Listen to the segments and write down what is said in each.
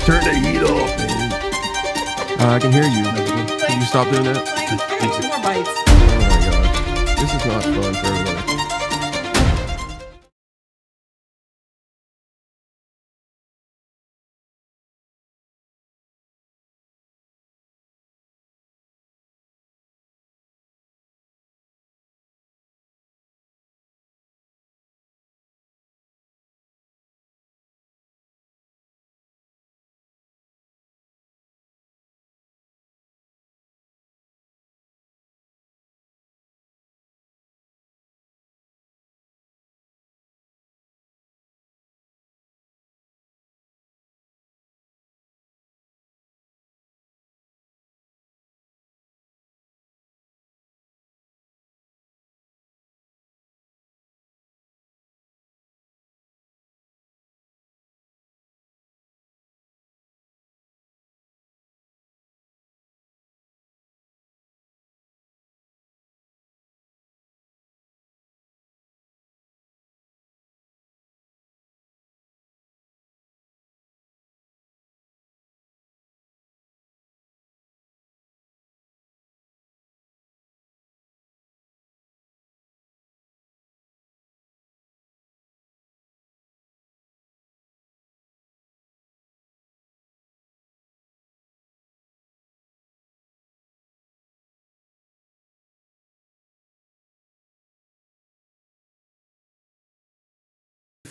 Turn the heat off, man. I can hear you. Can you stop doing that? Some more bites. Oh my gosh. This is not fun for everybody.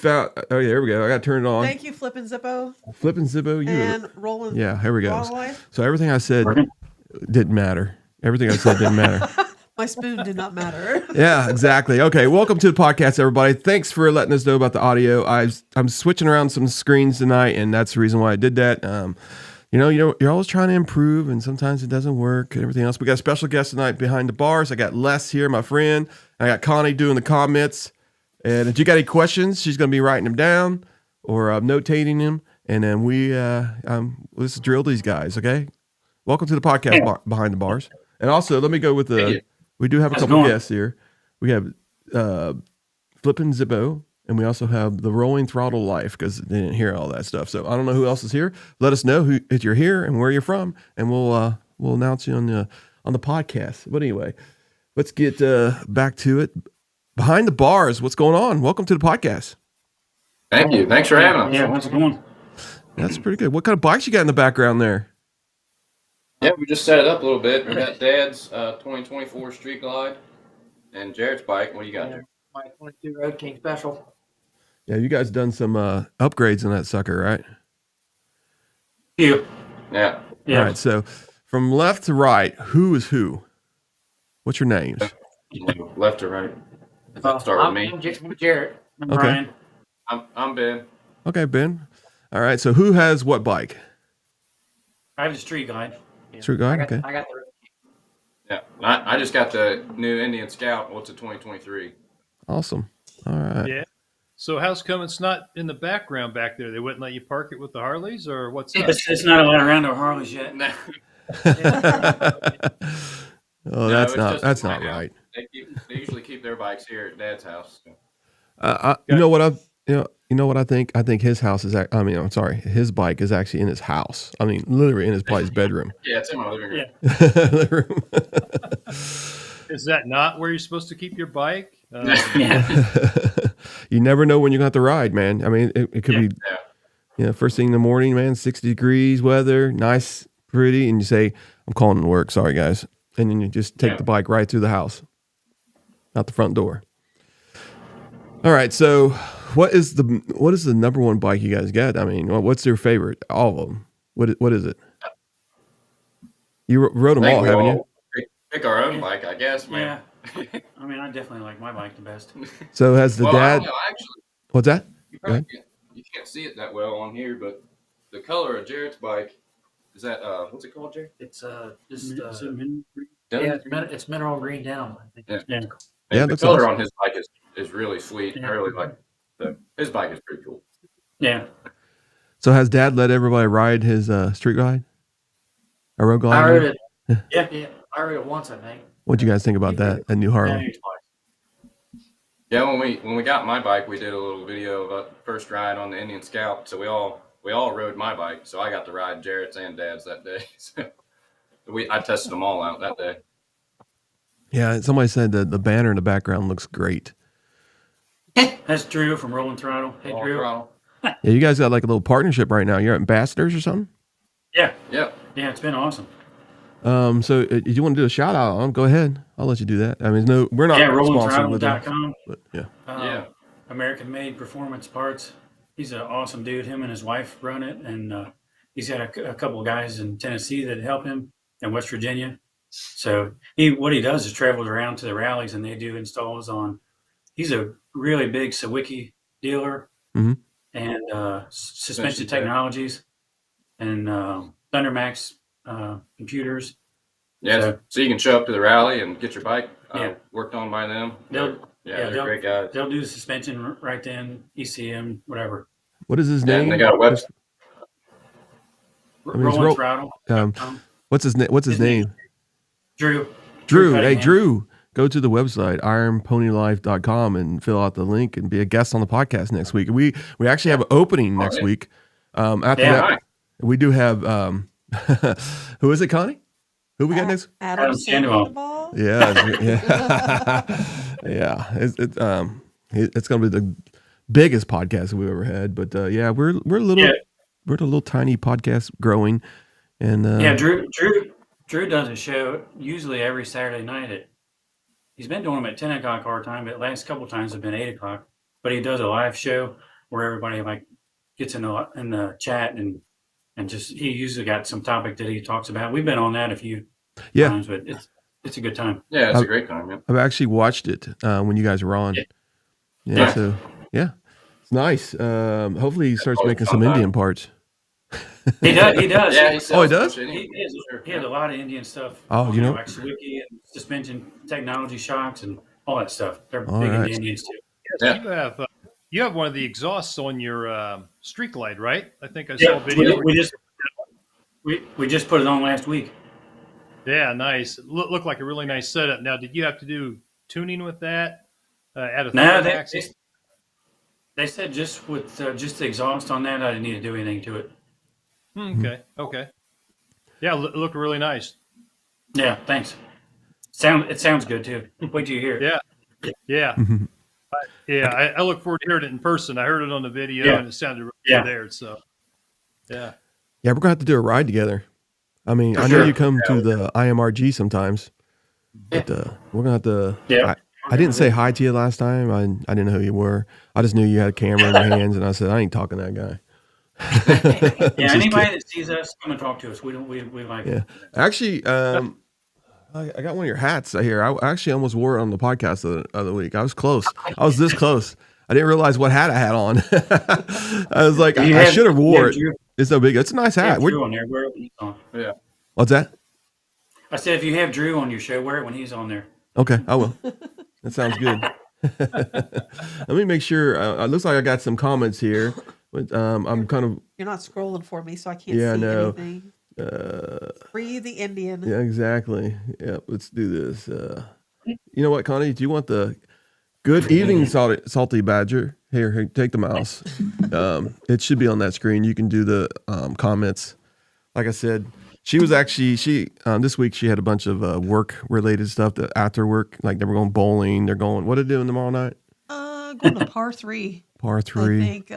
Oh yeah, here we go. I got to turn it on. Thank you, Flippin' Zippo. Flipping Zippo, you. And rolling. Yeah, here we go. Throttle Life. So everything I said didn't matter. Everything I said didn't matter. My spoon did not matter. Yeah, exactly. Okay, welcome to the podcast, everybody. Thanks for letting us know about the audio. I'm switching around some screens tonight, and that's the reason why I did that. You're always trying to improve, and sometimes it doesn't work and everything else. We got a special guest tonight behind the bars. I got Les here, my friend. I got Connie doing the comments. And if you got any questions, she's going to be writing them down or notating them. And then let's drill these guys, okay? Welcome to the podcast Behind the Bars. And also, let me go with we do have a couple guests here. We have Flippin' Zippo, and we also have the Rolling Throttle Life because they didn't hear all that stuff. So I don't know who else is here. Let us know if you're here and where you're from, and we'll announce you on the podcast. But anyway, let's get back to it. Behind the Bars, what's going on? Welcome to the podcast. Thank you. Thanks for having us. Yeah, how's it going? That's pretty good. What kind of bikes you got in the background there? Yeah, we just set it up a little bit. We got Dad's 2024 Street Glide and Jared's bike. What do you got there? My 22 Road King Special. Yeah, you guys done some upgrades in that sucker, right? You. Yeah. All right, so from left to right, who is who? What's your names? Left to right. Start with me. I'm Jared. I'm Okay. Brian. I'm Ben. Okay, Ben. All right, so who has what bike? I have the Street Glide. Street Glide, okay. I got the Road King. Yeah. I just got the new Indian Scout. What's a 2023? Awesome. All right. Yeah. So how's come it's not in the background back there? They wouldn't let you park it with the Harleys, or what's up? It's not allowed around our Harleys yet. No. Oh, that's not right. They usually keep their bikes here at Dad's house. You know what I think? I think his house is. His bike is actually in his house. I mean, literally in his bedroom. Yeah, it's in my living room. Living room. Is that not where you're supposed to keep your bike? You never know when you're going to have to ride, man. I mean, it could be, first thing in the morning, man, 60 degrees weather, nice, pretty, and you say, I'm calling to work. Sorry, guys. And then you just take the bike right through the house, out the front door. All right. So what is the number one bike you guys got? I mean, what's your favorite? All of them. What is it? You rode them all, haven't you? Pick our own bike, I guess, man. Yeah. I mean, I definitely like my bike the best. So has the dad? Actually, What's that? you can't see it that well on here, but the color of Jared's bike is that what's it called, Jared? It's Denim? it's mineral green down. I think. Yeah. Yeah, And the that's color awesome. on his bike is really sweet. Yeah. I really like his bike is pretty cool. Yeah. So has dad let everybody ride his street glide? A road glide? I rode it. Yeah. I rode it once, I think. What'd you guys think about that? A new Harley? Yeah, Yeah, when we got my bike, we did a little video of a first ride on the Indian Scout. So we all we all rode my bike, so I got to ride Jarrett's and Dad's that day. So I tested them all out that day. Yeah, somebody said that the banner in the background looks great. That's Drew from Rolling Throttle. Hey, All Drew. throttle. Yeah, you guys got like a little partnership right now. You're ambassadors or something? Yeah. Yep. Yeah, it's been awesome. So if you want to do a shout out, go ahead. I'll let you do that. I mean, no, we're not Yeah, sponsored with them, rollingthrottle.com. but yeah. Yeah. American Made Performance Parts. He's an awesome dude. Him and his wife run it, and he's got a couple of guys in Tennessee that help him, in West Virginia. So what he does is travels around to the rallies, and they do installs on. He's a really big Sawicki dealer, Mhm. and suspension technologies, and Thundermax computers. Yeah. So you can show up to the rally and get your bike Yeah. worked on by them. They'll They're great guys. They'll do the suspension right then, ECM, whatever. What is his Yeah, name? and they got a website. I mean, it's Rolling Throttle. What's his name? What's his name? Drew. Drew. Hey, Cunningham. Drew. Go to the website ironponylife.com and fill out the link and be a guest on the podcast next week. We actually have an opening next week. After that, nice. we do have who is it, Connie? Who we got next? Adam Sandoval. Yeah, yeah. It's gonna be the biggest podcast we've ever had. But yeah, we're a little tiny podcast growing, and Yeah, Drew does a show usually every Saturday night. He's been doing them at 10 o'clock our time, but the last couple times have been 8 o'clock. But he does a live show where everybody like gets in the chat and just he usually got some topic that he talks about. We've been on that a few times, but it's a good time. Yeah, it's a great time. Yeah. I've actually watched it when you guys were on. Yeah. So yeah, it's nice. Hopefully he starts making some Indian parts. He does. Yeah, he does? He has a lot of Indian stuff. Oh, you know, like Sawicki and suspension technology shocks and all that stuff. They're All big right. into Indians too. Yeah. You have one of the exhausts on your Street Glide, right? I think I saw a video. We just put it on last week. Yeah, nice. Looked like a really nice setup. Now, did you have to do tuning with that? Add a No, axis? they said just with just the exhaust on that, I didn't need to do anything to it. Okay. Yeah, look really nice. Yeah, thanks. It sounds good too. Wait till you hear it. Yeah. Yeah, I look forward to hearing it in person. I heard it on the video and it sounded really good there. So, yeah. Yeah, we're gonna have to do a ride together. I mean, I know sure. you come to the IMRG sometimes, but we're gonna have to. Yeah. I didn't say hi to you last time. I didn't know who you were. I just knew you had a camera in your hands, and I said, I ain't talking to that guy. Yeah, anybody that sees us, come and talk to us. We like Yeah, actually, I got one of your hats here. I actually almost wore it on the podcast the other week. I was close. I was this close. I didn't realize what hat I had on. I was like, I should have wore it. It's so big. It's a nice hat. Drew on there. Wear it when he's on. Yeah. What's that? I said, if you have Drew on your show, wear it when he's on there. Okay, I will. That sounds good. Let me make sure. It looks like I got some comments here. But, I'm kind of. You're not scrolling for me, so I can't see anything. Free the Indian. Yeah, exactly. Yeah, let's do this. You know what, Connie? Do you want the good evening, salty badger? Here, take the mouse. It should be on that screen. You can do the comments. Like I said, she was actually this week she had a bunch of work related stuff that after work, like they were going bowling. They're going. What are they doing tomorrow night? Going to par 3. Par 3. I think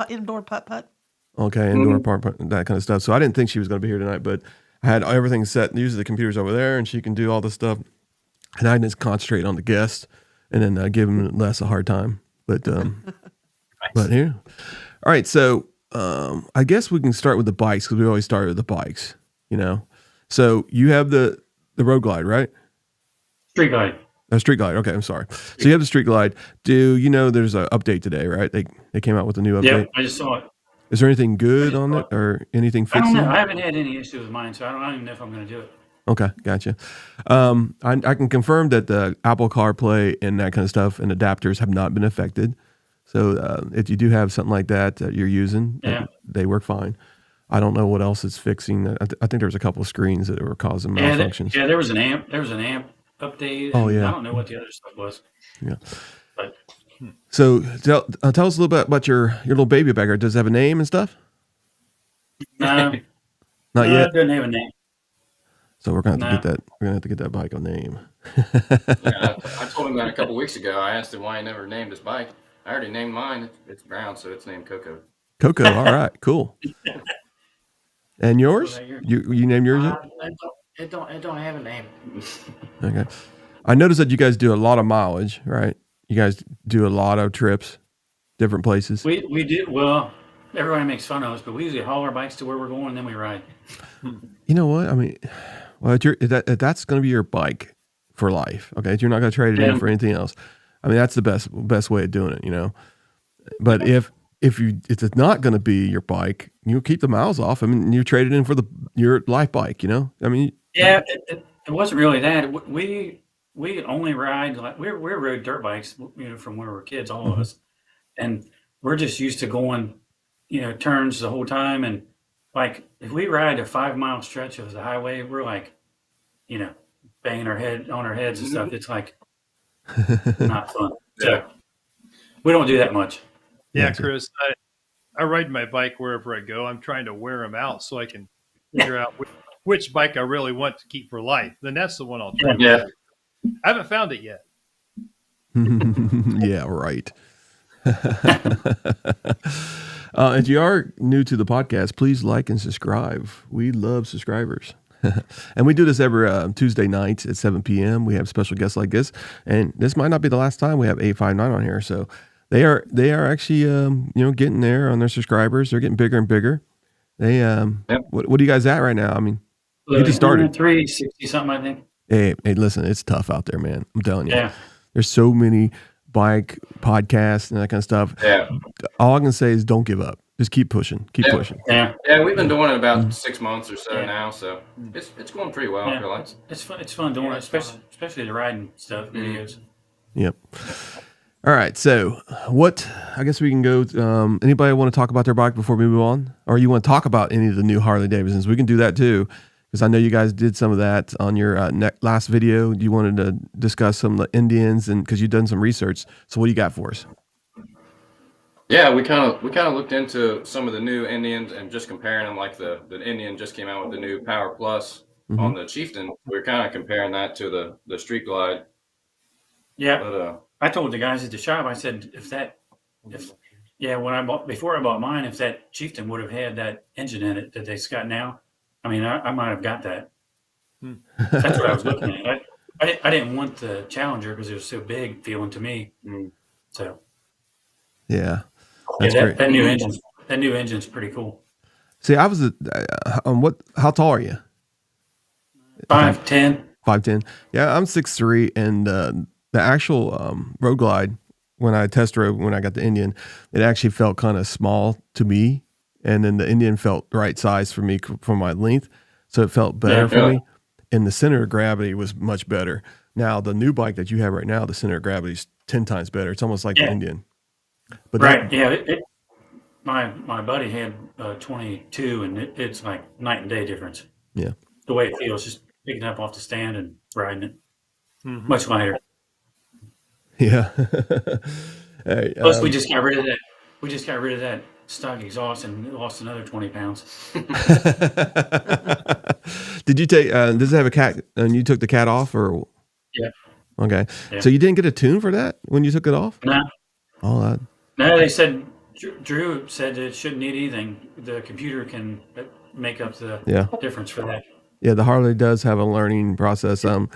indoor putt. Okay, indoor part, that kind of stuff. So I didn't think she was going to be here tonight, but I had everything set. Usually the computer's over there, and she can do all this stuff. And I just concentrate on the guest, and then give him less a hard time. But but here, all right. So I guess we can start with the bikes because we always start with the bikes. You know, so you have the Road Glide, right? Street Glide. Street Glide. Okay, I'm sorry. So you have the Street Glide. Do you know there's an update today, right? They came out with a new update. Yeah, I just saw it. Is there anything good on it or anything I don't fixing? know. I haven't had any issue with mine, so I don't even know if I'm going to do it. Okay, gotcha. I can confirm that the Apple CarPlay and that kind of stuff and adapters have not been affected. So if you do have something like that you're using, they work fine. I don't know what else it's fixing. I think there was a couple of screens that were causing malfunctions. There was an amp. There was an amp update. Oh, yeah. I don't know what the other stuff was. Yeah. But So tell us a little bit about your little baby bagger. Does it have a name and stuff? No, Not yet. it doesn't have a name. So we're gonna have to No. get that. We're gonna have to get that bike a name. Yeah, I told him that a couple weeks ago. I asked him why he never named his bike. I already named mine. It's brown, so it's named Coco. Coco. All right. Cool. And yours? You named yours yet? It don't have a name. Okay. I noticed that you guys do a lot of mileage, right? You guys do a lot of trips, different places. We do. Well, everybody makes fun of us, but we usually haul our bikes to where we're going and then we ride. You know what? I mean, well, if that's going to be your bike for life, okay? You're not going to trade it in for anything else. I mean, that's the best way of doing it, you know. But if it's not going to be your bike, you keep the miles off. I mean, you trade it in for your life bike, you know. I mean, yeah, it wasn't really that. We only ride like we rode dirt bikes, you know, from when we were kids, all of us, and we're just used to going, you know, turns the whole time. And like if we ride a 5-mile stretch of the highway, we're like, you know, banging our head on our heads and stuff. It's like not fun. So we don't do that much. Yeah, Chris, I ride my bike wherever I go. I'm trying to wear them out so I can figure out which bike I really want to keep for life. Then that's the one I'll try. Yeah. I haven't found it yet. Yeah, right. If you are new to the podcast, please like and subscribe. We love subscribers. And we do this every Tuesday night at 7 p.m. We have special guests like this. And this might not be the last time we have 859 on here. So they are actually, getting there on their subscribers. They're getting bigger and bigger. They, what are you guys at right now? I mean, you just started 360 something, I think. Hey, listen, it's tough out there, man. I'm telling you. Yeah. There's so many bike podcasts and that kind of stuff. Yeah. All I can say is don't give up. Just keep pushing. Keep pushing. Yeah. Yeah, we've been doing it about 6 months or so now, so it's going pretty well. I feel like. It's fun. It's fun doing it, especially the riding stuff videos. Yep. All right. So I guess we can go. Anybody want to talk about their bike before we move on? Or you want to talk about any of the new Harley Davidsons? We can do that too. Because I know you guys did some of that on your last video. You wanted to discuss some of the Indians, and because you've done some research. So what do you got for us? Yeah, we kind of looked into some of the new Indians and just comparing them. Like the Indian just came out with the new Power Plus on the Chieftain. We're kind of comparing that to the Street Glide. Yeah, but, I told the guys at the shop. I said before I bought mine, if that Chieftain would have had that engine in it that they've got now, I mean, I might have got that. That's what I was looking at. I didn't want the Challenger because it was so big feeling to me. So yeah, that's great. That new engine's pretty cool. See, I was how tall are you? 5'10". 5'10". Yeah, I'm 6'3", and the actual Road Glide, when I test rode when I got the Indian, it actually felt kind of small to me. And then the Indian felt right size for me for my length. So it felt better for me. And the center of gravity was much better. Now, the new bike that you have right now, the center of gravity is 10 times better. It's almost like the Indian. But my buddy had 22, and it's like night and day difference. Yeah. The way it feels, just picking up off the stand and riding it. Much lighter. Yeah. Hey, Plus, we just got rid of that. We just got rid of that stock exhaust and lost another 20 pounds. Did you take? Does it have a cat? And you took the cat off, or? Yeah. Okay. Yeah. So you didn't get a tune for that when you took it off? No. Oh, that. No, they said Drew said it shouldn't need anything. The computer can make up the difference for that. Yeah, the Harley does have a learning process. I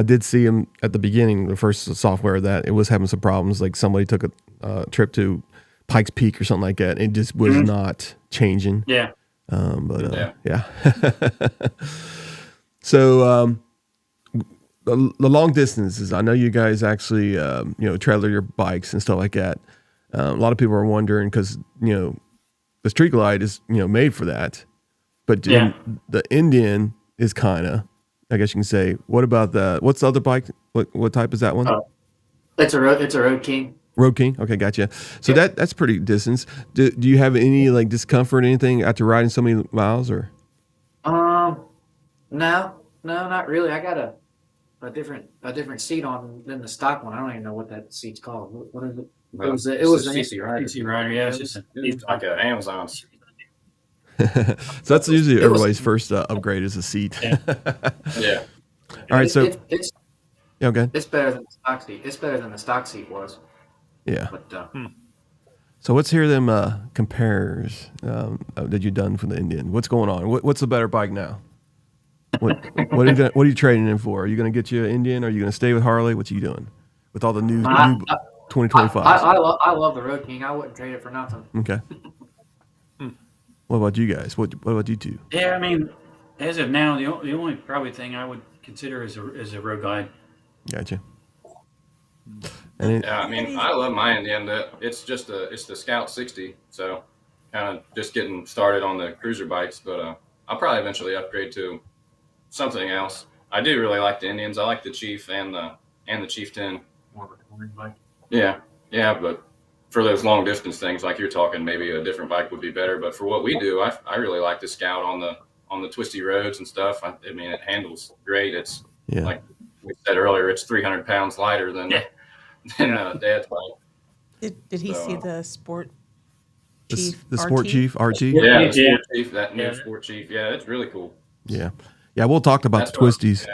did see him at the beginning, the first software that it was having some problems. Like somebody took a trip to Pikes Peak or something like that. And it just was not changing. Yeah. Yeah. So the long distances, I know you guys actually, trailer your bikes and stuff like that. A lot of people are wondering because, the Street Glide is, made for that. But the Indian is kind of, I guess you can say, what's the other bike? What type is that one? It's a Road King. Road King. Okay, gotcha. So that's pretty distance. Do you have any like discomfort, anything after riding so many miles, or? No, not really. I got a different seat on than the stock one. I don't even know what that seat's called. What is it? It was a an CC Rider. CC Rider, yeah. It's just It's like an Amazon. So that's usually everybody's first upgrade is a seat. Yeah. Yeah. All right, so It's yeah, okay. it's better than the stock seat. It's better than the stock seat was. Yeah. But So let's hear them compares that you've done for the Indian. What's going on? What's the better bike now? What are you trading in for? Are you going to get you an Indian? Or are you going to stay with Harley? What are you doing with all the new 2025s? I love the Road King. I wouldn't trade it for nothing. Okay. What about you guys? What about you two? Yeah, I mean, as of now, the only probably thing I would consider is a road glide. Gotcha. And Yeah, I mean, I love my Indian. It's the Scout 60, so kind of just getting started on the cruiser bikes. But I'll probably eventually upgrade to something else. I do really like the Indians. I like the Chief and the Chieftain. More of a touring bike. Yeah, but for those long distance things, like you're talking, maybe a different bike would be better. But for what we do, I really like the Scout on the twisty roads and stuff. I mean, it handles great. It's like we said earlier, it's 300 pounds lighter than Dad's bike. Did he see the Sport Chief? the Sport RT? Chief RT? Yeah, the Sport Chief, that new Sport Chief. Yeah, it's really cool. Yeah. Yeah, we'll talk about the twisties.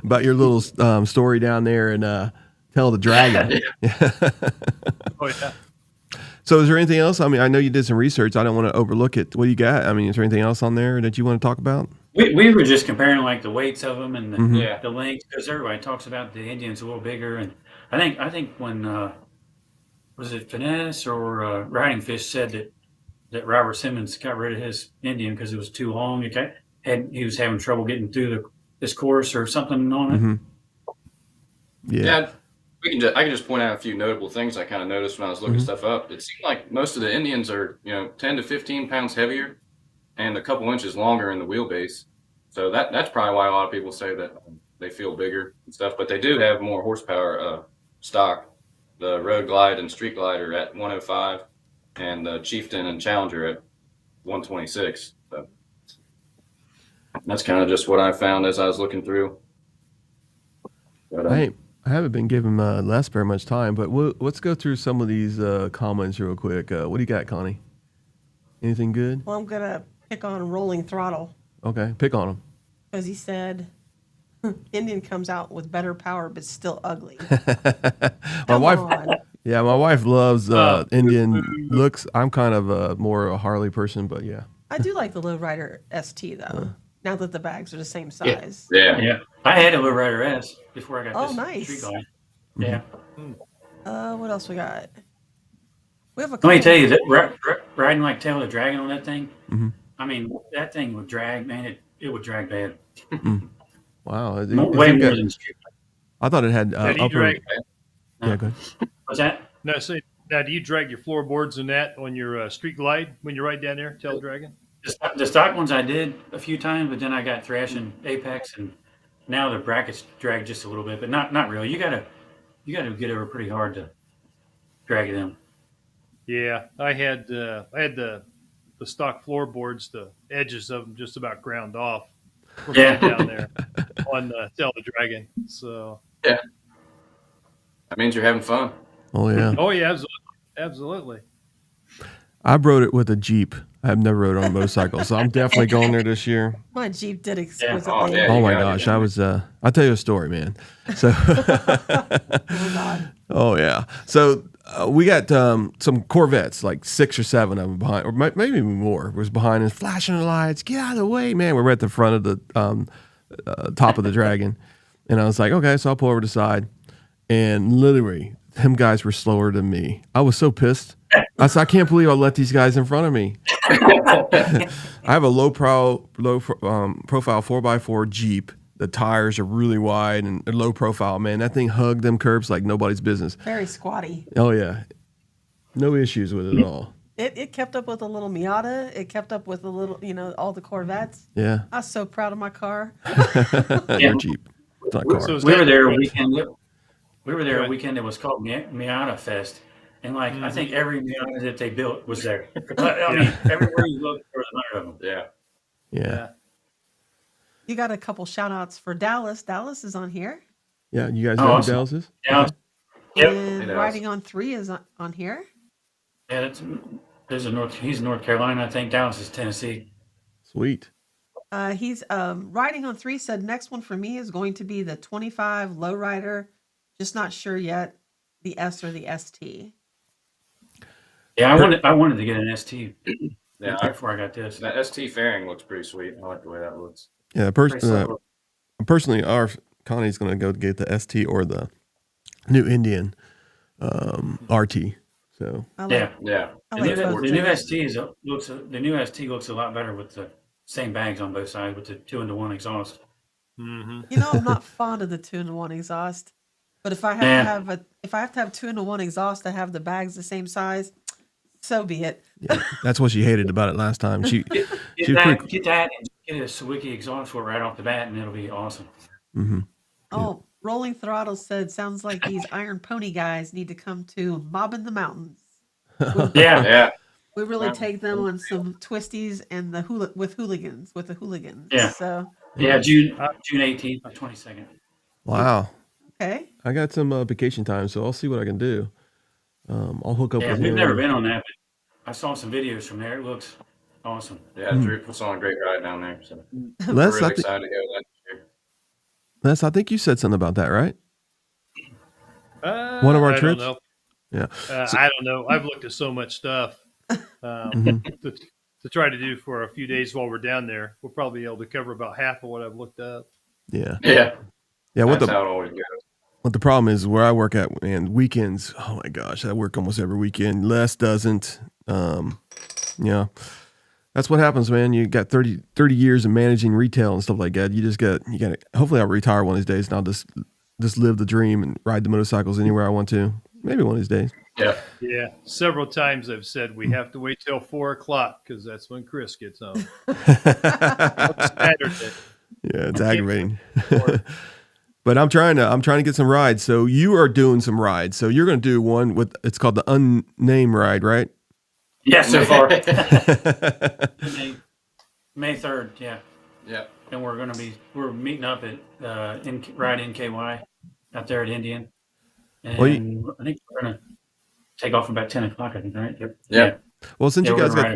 About your little story down there and Tell the Dragon. Oh yeah. So is there anything else? I mean, I know you did some research. I don't want to overlook it. What do you got? I mean, is there anything else on there that you want to talk about? We were just comparing like the weights of them and Mhm. the length, because everybody talks about the Indians a little bigger, and I think when was it Finesse or Riding Fish said that Robert Simmons got rid of his Indian because it was too long. He was having trouble getting through this course or something on it. Mm-hmm. Yeah. I can just point out a few notable things I kind of noticed when I was looking stuff up. It seemed like most of the Indians are 10 to 15 pounds heavier and a couple inches longer in the wheelbase. So that's probably why a lot of people say that they feel bigger and stuff. But they do have more horsepower stock. The Road Glide and Street Glide are at 105, and the Chieftain and Challenger at 126. So that's kind of just what I found as I was looking through. But, I haven't been giving Les very much time, but let's go through some of these comments real quick. What do you got, Connie? Anything good? Well, I'm gonna pick on Rolling Throttle Okay, pick on them. because he said Indian comes out with better power but still ugly. My wife, on. yeah, my wife loves Indian looks. I'm kind of more a Harley person, but yeah. I do like the Lowrider ST though. Now that the bags are the same size. yeah. I had a Lowrider S before I got this nice. Street Glide. Yeah. What else we got? We have a Let me couple- tell you that riding like Tail of the Dragon on that thing. Mhm. I mean, that thing would drag, man. It would drag bad. Wow. Way more than Street Glide. I thought it had Now, do you upper. drag? Yeah, go ahead. What's that? No, so now do you drag your floorboards and that on your Street Glide when you ride down there, Tail Dragon? The stock ones I did a few times, but then I got Thrash and Apex, and now the brackets drag just a little bit, but not really. You gotta get over pretty hard to drag them. Yeah, I had the stock floorboards, the edges of them just about ground off. Yeah. Down there on Tail the Dragon. So. That means you're having fun. Oh yeah. Oh yeah, absolutely. I rode it with a Jeep. I've never rode on a motorcycle, so I'm definitely going there this year. My Jeep did Oh, exquisitely. yeah. Oh my you gotta gosh, get I was. I'll tell you a story, man. So. Oh God. Oh yeah. So we got some Corvettes, like 6 or 7 of them behind, or maybe even more, was behind us, flashing the lights. Get out of the way, man. We're at the front of the top of the Dragon, and I was like, okay, so I'll pull over to the side, and literally, them guys were slower than me. I was so pissed. I said, I can't believe I let these guys in front of me. I have a low profile 4x4 Jeep. The tires are really wide and low profile. Man, that thing hugged them curbs like nobody's business. Very squatty. Oh yeah, no issues with it at all. It kept up with a little Miata. It kept up with a little, all the Corvettes. Yeah, I was so proud of my car. your Jeep, it's not a car. So is We that- were there a weekend. We were there a weekend that was called Miata Fest, and I think every Miata that they built was there. I mean, everywhere you look, there was 100 of them. Yeah. Yeah, You got a couple shout outs for Dallas. Dallas is on here. yeah. You guys Oh, know who awesome. Dallas is? Yeah, yep. And Hey, Dallas. Riding on 3 is on here. Yeah, that's He's in North Carolina, I think. Dallas is Tennessee. Sweet. He's riding on 3 said next one for me is going to be the 25 lowrider. Just not sure yet, the S or the ST. Yeah, I wanted to get an ST. Yeah, before I got this. that ST fairing looks pretty sweet. I like the way that looks. Yeah, personally, our Connie's going to go get the ST or the new Indian RT. So I like, yeah. I like both The new those. ST looks a lot better with the same bags on both sides with the 2-into-1 exhaust. Mm-hmm. You know, I'm not fond of the 2-in-1 exhaust, but if I have to have 2-in-1 exhaust to have the bags the same size, so be it. yeah, that's what she hated about it last time. She Get was that pretty. and get a Sawicki exhaust for it right off the bat, and it'll be awesome. Mm-hmm. Oh, Rolling Throttle said, sounds like these Iron Pony guys need to come to Mobbing the Mountains. Yeah. We really take them on some twisties and the hooligans. Yeah. So Yeah, June 18th, 22nd. Wow. okay. I got some vacation time, so I'll see what I can do. I'll hook up Yeah, with we've him. never been on that, but I saw some videos from there. It looks awesome. Yeah, Drew puts on a great ride down there. So Les, we're really excited to go that year. Les, I think you said something about that, right? One of our I trips? don't know. Yeah. I don't know. I've looked at so much stuff to try to do for a few days while we're down there. We'll probably be able to cover about half of what I've looked up. Yeah. Yeah. What That's how it always goes. What the problem is where I work at and weekends, oh my gosh, I work almost every weekend. Les doesn't. Yeah. That's what happens, man. You got 30 years of managing retail and stuff like that. You got to, hopefully I'll retire one of these days and I'll just live the dream and ride the motorcycles anywhere I want to. Maybe one of these days. Yeah. Yeah. Several times I've said we have to wait till 4:00 because that's when Chris gets home. Saturday. Yeah, it's aggravating. But I'm trying to get some rides. So you are doing some rides. So you're going to do one with, it's called the unnamed ride, right? Yeah, so far. May 3rd, yeah. Yeah. And we're meeting up at Ride NKY out there at Indian. And I think we're gonna take off about 10 o'clock, I think, right? Yep. Yeah. Well, since you guys got,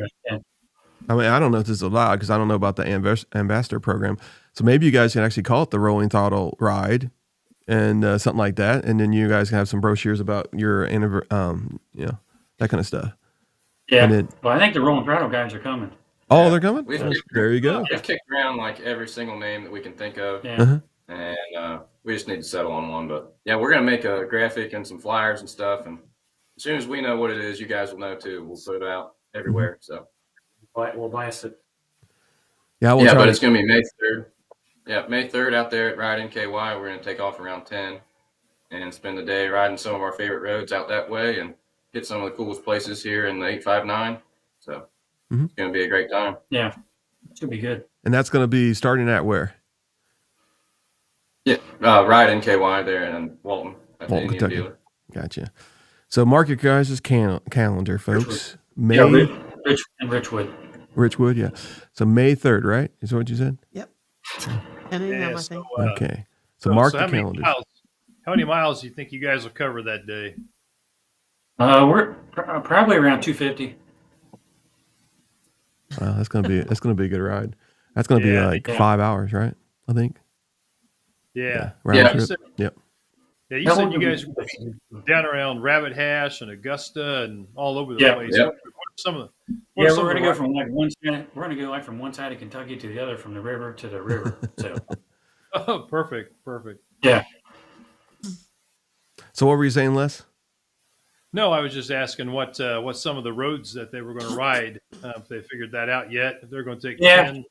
I mean, I don't know if this is allowed because I don't know about the ambassador program. So maybe you guys can actually call it the Rolling Throttle Ride and something like that. And then you guys can have some brochures about your that kind of stuff. Yeah. And well, I think the Rolling Throttle guys are coming. Oh, they're coming? There you go. We've kicked around like every single name that we can think of. Yeah. Uh-huh. And we just need to settle on one. But yeah, we're going to make a graphic and some flyers and stuff. And as soon as we know what it is, you guys will know too. We'll put it out everywhere. So We'll blast it. Yeah, but it's going to be May 3rd. Yeah, May 3rd out there at Ride NKY. We're going to take off around 10 and spend the day riding some of our favorite roads out that way and hit some of the coolest places here in the 859. So it's going to be a great time. Yeah, it should be good. And that's going to be starting at where? Yeah, Ride NKY there in Walton at the Indian Kentucky. dealer. Gotcha. So mark your guys' calendar, folks. May Richwood. Richwood, yeah. So May 3rd, right? Is that what you said? Yep. 10 a.m. I think. Okay. So mark the how many calendar. miles? How many miles do you think you guys will cover that day? We're probably around 250. Wow, that's gonna be a good ride. That's gonna be like 5 hours, right? I think. Yeah. Round trip. You said, Yep. Yeah, you said you guys were down around Rabbit Hash and Augusta and all over the place. Yeah. What are some of the We're going to go from like one side. We're going to go like from one side of Kentucky to the other, from the river to the river. So. Oh, perfect. Yeah. So what were you saying, Les? No, I was just asking what some of the roads that they were going to ride. If they figured that out yet, if they're going to take 10.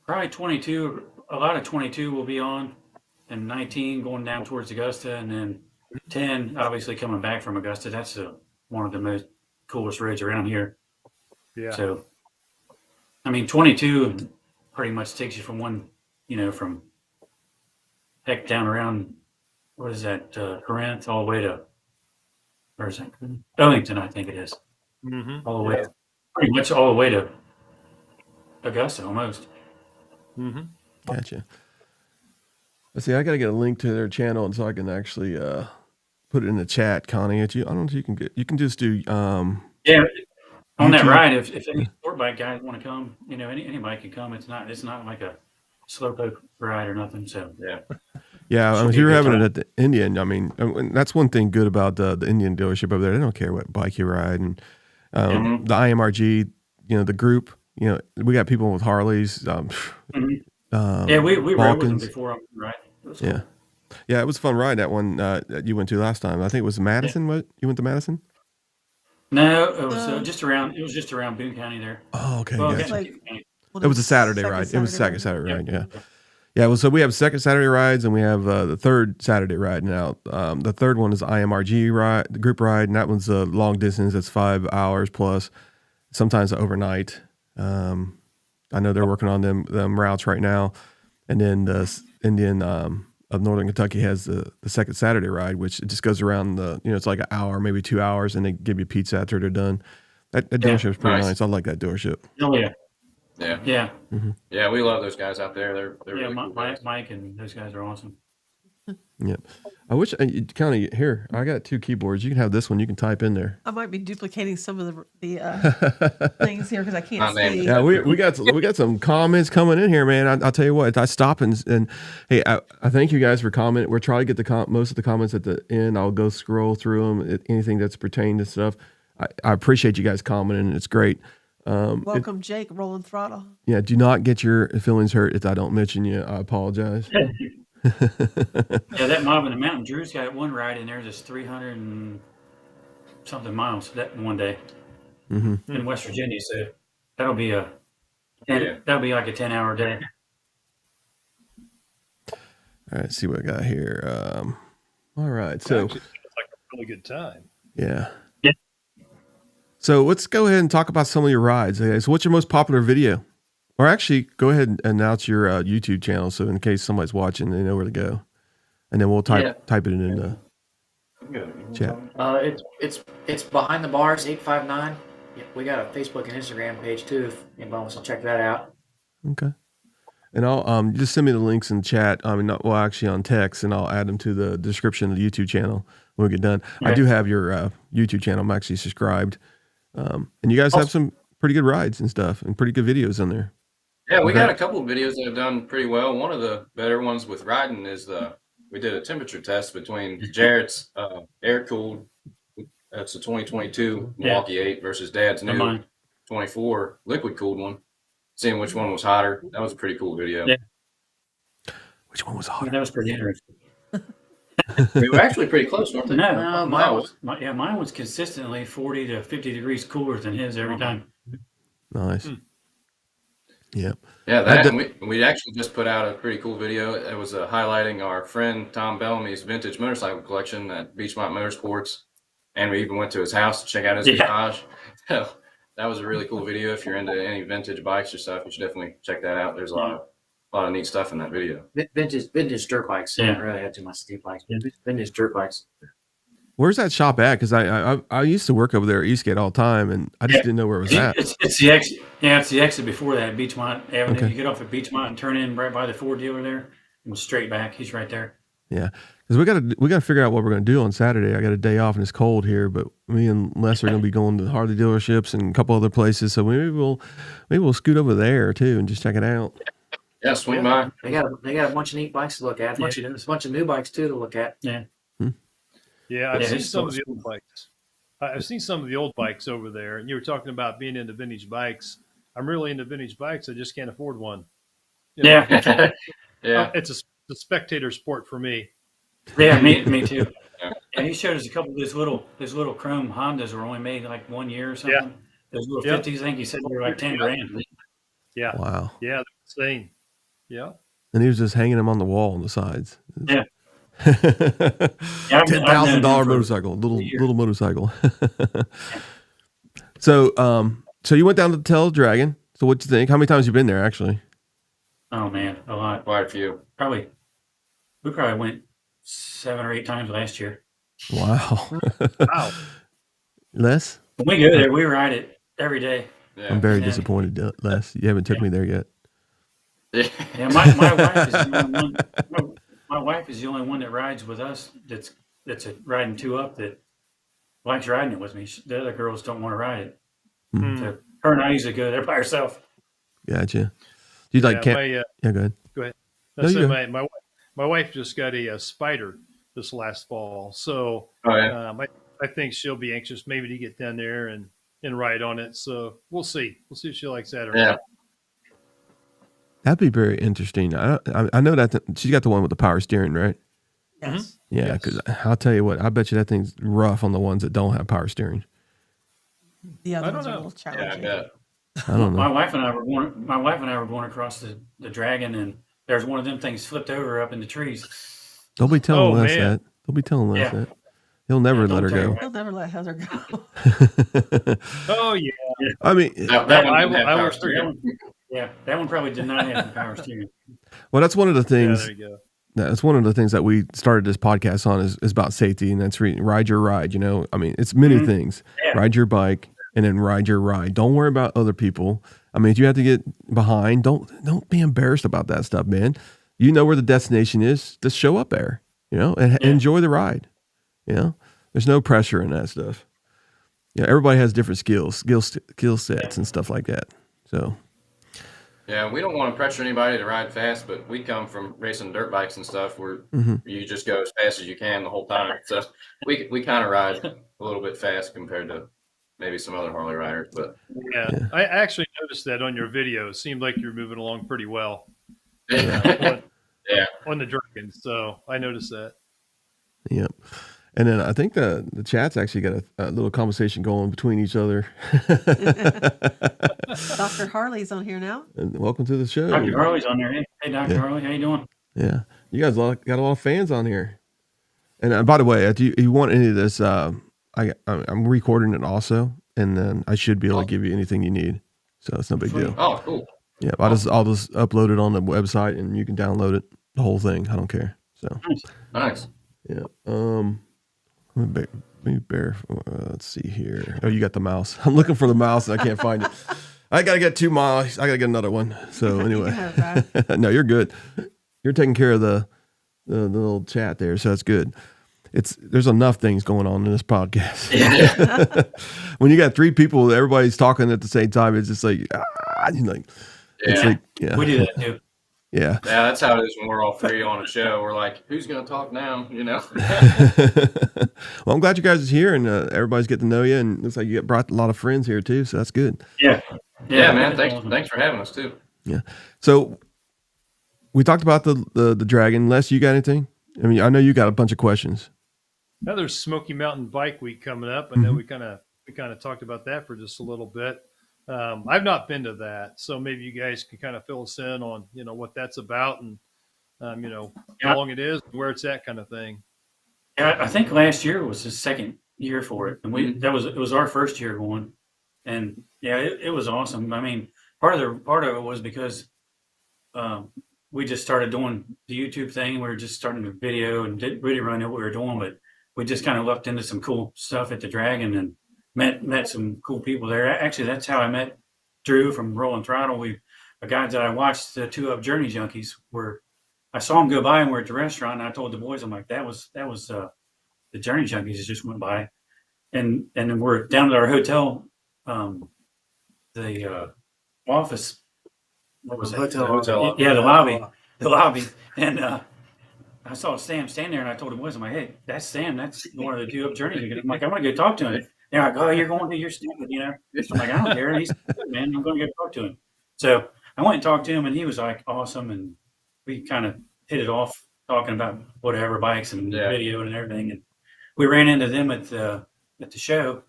Probably 22. A lot of 22 will be on, and 19 going down towards Augusta, and then 10 obviously coming back from Augusta. That's one of the most coolest roads around here. Yeah. So, I mean, 22 pretty much takes you from from heck down around, what is that, Corinth, all the way to, where is that? Ellington, I think it is. Mm-hmm. All the way, pretty much all the way to Augusta almost. Mm-hmm. Gotcha. Let's see. I got to get a link to their channel, and so I can actually put it in the chat, Connie. I don't know if you can just do Yeah, on that YouTube. ride, if any sport bike guys want to come, anybody can come. It's not like a slowpoke ride or nothing. So Yeah, Should if be a you're good having it time. at the Indian, I mean, and that's one thing good about the Indian dealership over there. They don't care what bike you ride, and Mhm. the IMRG, the group, we got people with Harleys. Mhm. Yeah, we rode with them Balkans. before, right? It was Yeah, cool. yeah, it was a fun ride, that one that you went to last time. I think it was Madison. What, you went to Madison? No, it was Uh, just around. It was just around Boone County there. Oh, okay, Well, It's gotcha. like one It of was a those Saturday second ride. It was second Saturday rides. Saturday ride. Yep. Yeah. Well, so we have second Saturday rides, and we have the third Saturday ride now. The third one is IMRG ride, the group ride, and that one's a long distance. It's 5 hours plus, sometimes overnight. I know they're working on them routes right now, and then the Indian of Northern Kentucky has the second Saturday ride, which it just goes around it's like an hour, maybe 2 hours, and they give you pizza after they're done. That dealership is pretty Nice. nice. I like that dealership. Oh yeah, Yeah. yeah, Yeah, we love those guys out there. They're yeah. really cool guys. Mike and those guys are awesome. Yep. I wish kind of here. I got 2 keyboards. You can have this one. You can type in there. I might be duplicating some of the things here because I can't Not named. see. Yeah, we got some comments coming in here, man. I'll tell you what. I stop and hey, I thank you guys for commenting. We're trying to get most of the comments at the end. I'll go scroll through them. Anything that's pertaining to stuff. I appreciate you guys commenting. It's great. Welcome, Jake, rolling throttle. Yeah, do not get your feelings hurt if I don't mention you. I apologize. Yeah, that Mob in the Mountain. Drew's got one ride in there that's 300 and something miles that one day in West Virginia. So that'll be that'll be like a 10-hour day. All right, see what I got here. All right, so Actually, it's like a really good time. yeah. Yeah. So let's go ahead and talk about some of your rides. Okay, so what's your most popular video? Or actually, go ahead and announce your YouTube channel, so in case somebody's watching, they know where to go, and then we'll type it in the chat. It's Behind the Bars 859. Yeah, we got a Facebook and Instagram page too. If anybody wants to check that out. Okay. And I'll just send me the links in the chat. I mean, actually on text, and I'll add them to the description of the YouTube channel when we get done. Okay. I do have your YouTube channel. I'm actually subscribed, and you guys have some pretty good rides and stuff, and pretty good videos on there. Yeah, we got a couple of videos that have done pretty well. One of the better ones with riding is we did a temperature test between Jarrett's air-cooled, that's the 2022 Milwaukee 8 versus Dad's new Mine. 24 liquid-cooled one, seeing which one was hotter. That was a pretty cool video. Yeah. Which one was Yeah, hotter? that was pretty interesting. We were actually pretty close, weren't they? No, mine mine was consistently 40 to 50 degrees cooler than his every time. Nice. Yep. Yeah, and we actually just put out a pretty cool video. It was highlighting our friend Tom Bellamy's vintage motorcycle collection at Beachmont Motorsports, and we even went to his house to check out his garage. So that was a really cool video. If you're into any vintage bikes or stuff, you should definitely check that out. There's a lot of neat stuff in that video. Vintage dirt bikes. Yeah. I don't really have too much steep bikes. Vintage dirt bikes. Where's that shop at? Because I used to work over there at Eastgate all the time, and I just didn't know where it was at. It's the exit. Yeah, it's the exit before that, Beachmont Avenue. Okay. You get off at Beachmont and turn in right by the Ford dealer there, and straight back. He's right there. Yeah, because we gotta figure out what we're gonna do on Saturday. I got a day off and it's cold here, but me and Les are gonna be going to Harley dealerships and a couple other places. So maybe we'll scoot over there too and just check it out. Yeah, swing by. They got a bunch of neat bikes to look at. Yeah, A bunch of new bikes too to look at. Yeah. Yeah, I've Yeah, seen it's some of so the old bikes. I've seen some of the old bikes over there, and you were talking about being into vintage bikes. I'm really into vintage bikes. I just can't afford one. You know, Yeah. Yeah. it's a spectator sport for me. Yeah, me too. Yeah. And he showed us a couple of those little chrome Hondas were only made like 1 year or something. Those little Yep. 50s, I think he said they were like 10 grand. Yeah, Wow. yeah, they're insane. Yeah, And he was just hanging them on the wall on the sides. Yeah. Yeah, I've known $10,000 him for motorcycle, years. little motorcycle. So you went down to the Tail of the Dragon. So what'd you think? How many times you been there actually? Oh man, a lot. Quite a few. We probably went 7 or 8 times last year. Wow. wow. Les? When we go there, we ride it every day. Yeah. I'm very Yeah. disappointed, Les. You haven't took me there yet. Yeah, my wife is the only one. My wife is the only one that rides with us. That's that's riding 2-up that likes riding it with me. The other girls don't want to ride it. Mhm. So her and I usually go there by herself. Gotcha. Do you like Yeah, camp? my Yeah, go ahead. go ahead. No, you So go. my wife just got a spider this last fall, so Oh yeah. I think she'll be anxious maybe to get down there and ride on it. So we'll see. We'll see if she likes that or Yeah. not. That'd be very interesting. I know that she's got the one with the power steering, right? Yes. Yeah, Yes. because I'll tell you what, I bet you that thing's rough on the ones that don't have power steering. The other I don't ones are a know. little Yeah, I challenging. bet. I don't My know. wife and I were going. My wife and I were going across the dragon, and there's one of them things flipped over up in the trees. Don't be telling Oh, Les man. that. Don't be telling Les Yeah. that. He'll never Yeah, let her don't tell your go. wife. He'll never let Heather go. Oh yeah. I mean, That one didn't have I power will steering. Yeah, that one probably did not have the power steering. well, that's one of the Yeah, things. there you go. That's one of the things that we started this podcast on is about safety, and that's ride your ride. I mean, it's many Mhm. things. Yeah. Ride your bike, and then ride your ride. Don't worry about other people. I mean, if you have to get behind, don't be embarrassed about that stuff, man. You know where the destination is. Just show up there, and Yeah. enjoy the ride. There's no pressure in that stuff. Everybody has different skill sets and stuff like that. So Yeah, we don't want to pressure anybody to ride fast, but we come from racing dirt bikes and stuff where mhm. you just go as fast as you can the whole time. So we kind of ride a little bit fast compared to maybe some other Harley riders. But Yeah. Yeah. I actually noticed that on your video. It seemed like you're moving along pretty well yeah, on the Dragon. So I noticed that. Yep. And then I think the chat's actually got a little conversation going between each other. Dr. Harley's on here now. And welcome to the show. Dr. Harley's on there. Hey, Dr. Yeah. Harley, how you doing? Yeah, you guys got a lot of fans on here. And by the way, if you want any of this, I'm recording it also, and then I should be able to give you anything you need. So it's no big deal. Oh, cool. Yeah, I'll just upload it on the website, and you can download it, the whole thing. I don't care. So Nice. yeah. Let me bear. Let's see here. Oh, you got the mouse. I'm looking for the mouse and I can't find it. I gotta get 2 miles. I gotta get another one. So anyway, You can have no, you're good. You're taking care of the little chat there, so that's good. There's enough things going on in this podcast. Yeah. When you got 3 people, everybody's talking at the same time. It's just like, it's Yeah. like, yeah, We do that too. yeah. Yeah, that's how it is when we're all three on a show. We're like, who's going to talk now? Well, I'm glad you guys are here and everybody's getting to know you, and looks like you brought a lot of friends here too, so that's good. Yeah. Yeah, man. Thanks for having us too. Yeah. So we talked about the dragon. Les, you got anything? I mean, I know you got a bunch of questions. Now there's Smoky Mountain Bike Week coming up. I know we kind of talked about that for just a little bit. I've not been to that, so maybe you guys can kind of fill us in on what that's about and how long it is, where it's at, kind of thing. Yeah, I think last year was the second year for it, and it was our first year going, and yeah, it was awesome. I mean, part of it was because we just started doing the YouTube thing. We were just starting to video and didn't really really know what we were doing, but we just kind of looked into some cool stuff at the Dragon and met some cool people there. Actually, that's how I met Drew from Rolling Throttle. A guy that I watched, the 2-Up Journey Junkies, where I saw him go by and we're at the restaurant, and I told the boys, I'm like, that was the Journey Junkies that just went by, and then we're down at our hotel, the office. What was it? Hotel. Yeah, the lobby, and I saw Sam stand there, and I told the boys, I'm like, hey, that's Sam. That's one of the 2-Up Journey. I'm like, I'm gonna go talk to him. They're like, oh, you're going to, you're stupid, I'm like, I don't care. He's good, man. I'm going to go talk to him. So I went and talked to him, and he was like awesome, and we kind of hit it off talking about whatever bikes and video and everything. And we ran into them at the show,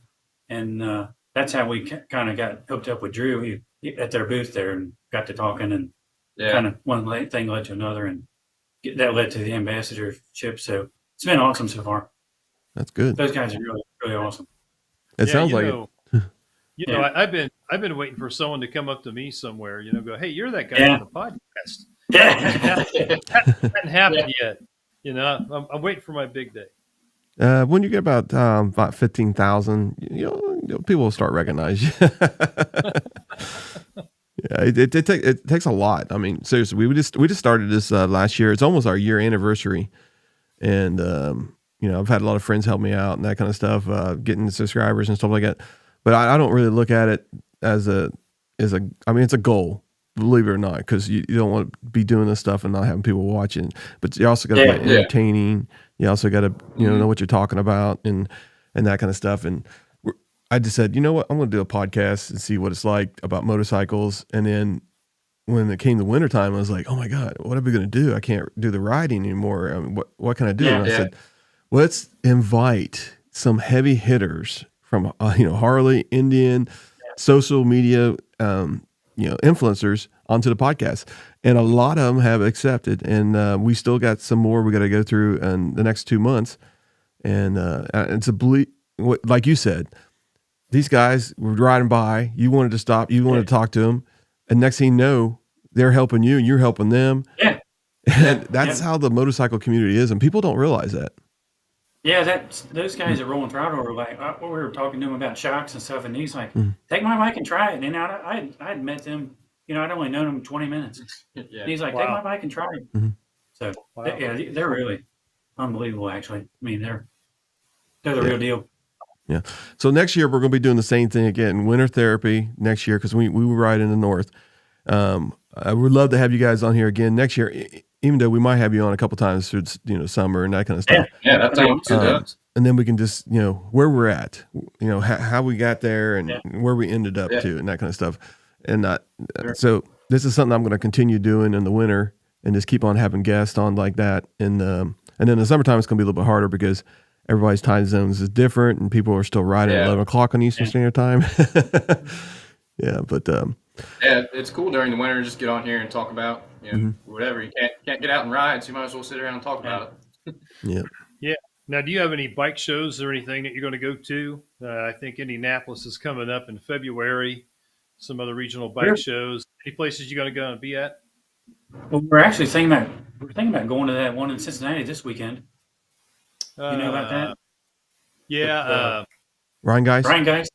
and that's how we kind of got hooked up with Drew at their booth there and got to talking, and kind of one thing led to another, and that led to the ambassadorship. So it's been awesome so far. That's good. Those guys are really, really awesome. It sounds like it. I've been waiting for someone to come up to me somewhere, go, hey, you're that guy Yeah. on the podcast. Yeah. Hasn't happened yet. I'm waiting for my big day. When you get about 15,000, people will start recognizing you. Yeah, it takes a lot. I mean, seriously, we just started this last year. It's almost our year anniversary, and I've had a lot of friends help me out and that kind of stuff, getting the subscribers and stuff like that. But I don't really look at it as I mean, it's a goal, believe it or not, because you don't want to be doing this stuff and not having people watching. But you also got to be entertaining. You also got to, know what you're talking about and that kind of stuff. And I just said, you know what, I'm going to do a podcast and see what it's like about motorcycles. And then when it came to wintertime, I was like, oh my God, what are we going to do? I can't do the riding anymore. I mean, what can I do? And I said, let's invite some heavy hitters from, Harley, Indian, social media, influencers onto the podcast. And a lot of them have accepted. And we still got some more we got to go through in the next 2 months. And it's like you said, these guys were riding by, you wanted to stop, you wanted to talk to them. And next thing you know, they're helping you and you're helping them. Yeah. And that's how the motorcycle community is. And people don't realize that. Yeah, those guys at Rolling Throttle were like, we were talking to him about shocks and stuff, and he's like, take my bike and try it. And I'd met them, I'd only known them 20 minutes. And he's like, take my bike and try it. Mm-hmm. So, they're really unbelievable, actually. I mean, they're the real deal. Yeah. So next year, we're going to be doing the same thing again, winter therapy next year, because we will ride in the north. I would love to have you guys on here again next year, even though we might have you on a couple times through, summer and that kind of stuff. Yeah, that sounds good. And then we can just, where we're at, how we got there and where we ended up to and that kind of stuff. And so this is something I'm going to continue doing in the winter and just keep on having guests on like that. And then in the summertime, it's going to be a little bit harder because everybody's time zones is different and people are still riding at 11 o'clock on Eastern Standard Time. But it's cool during the winter. Just get on here and talk about whatever. You can't get out and ride, so you might as well sit around and talk about it. Yeah. Now, do you have any bike shows or anything that you're going to go to? I think Indianapolis is coming up in February. Some other regional bike shows. Any places you're going to go and be at? Well, we're actually thinking about going to that one in Cincinnati this weekend. You know about that? Yeah. Ryan Geist? Ryan Geist?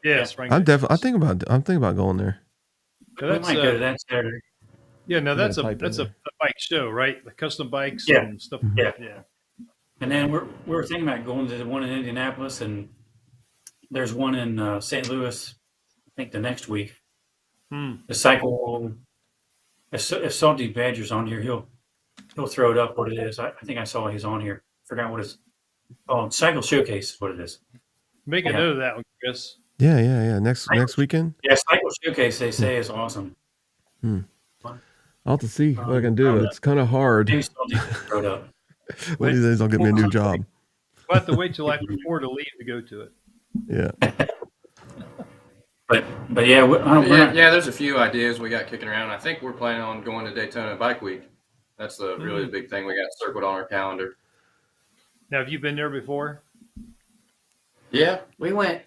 Yes, Ryan I'm Geist. I'm thinking about going there. We might go to that Saturday. Yeah, no, that's a bike show, right? The custom bikes Yeah. and stuff. Yeah. Yeah. And then we're thinking about going to the one in Indianapolis, and there's one in St. Louis, I think the next week. The cycle, if Salty Badger's on here, he'll throw it up what it is. I think I saw he's on here. Forgot what it's called. Cycle Showcase is what it is. Make a note of that one, Chris. Yeah. Next weekend. Yeah, Cycle Showcase they say is awesome. I'll have to see what I can do. It's kind of hard. Maybe Salty throw it up. One of these days I'll get me a new job. We'll have to wait till after 4 to leave to go to it. Yeah. But yeah, there's a few ideas we got kicking around. I think we're planning on going to Daytona Bike Week. That's the really big thing we got circled on our calendar. Now, have you been there before? Yeah. We went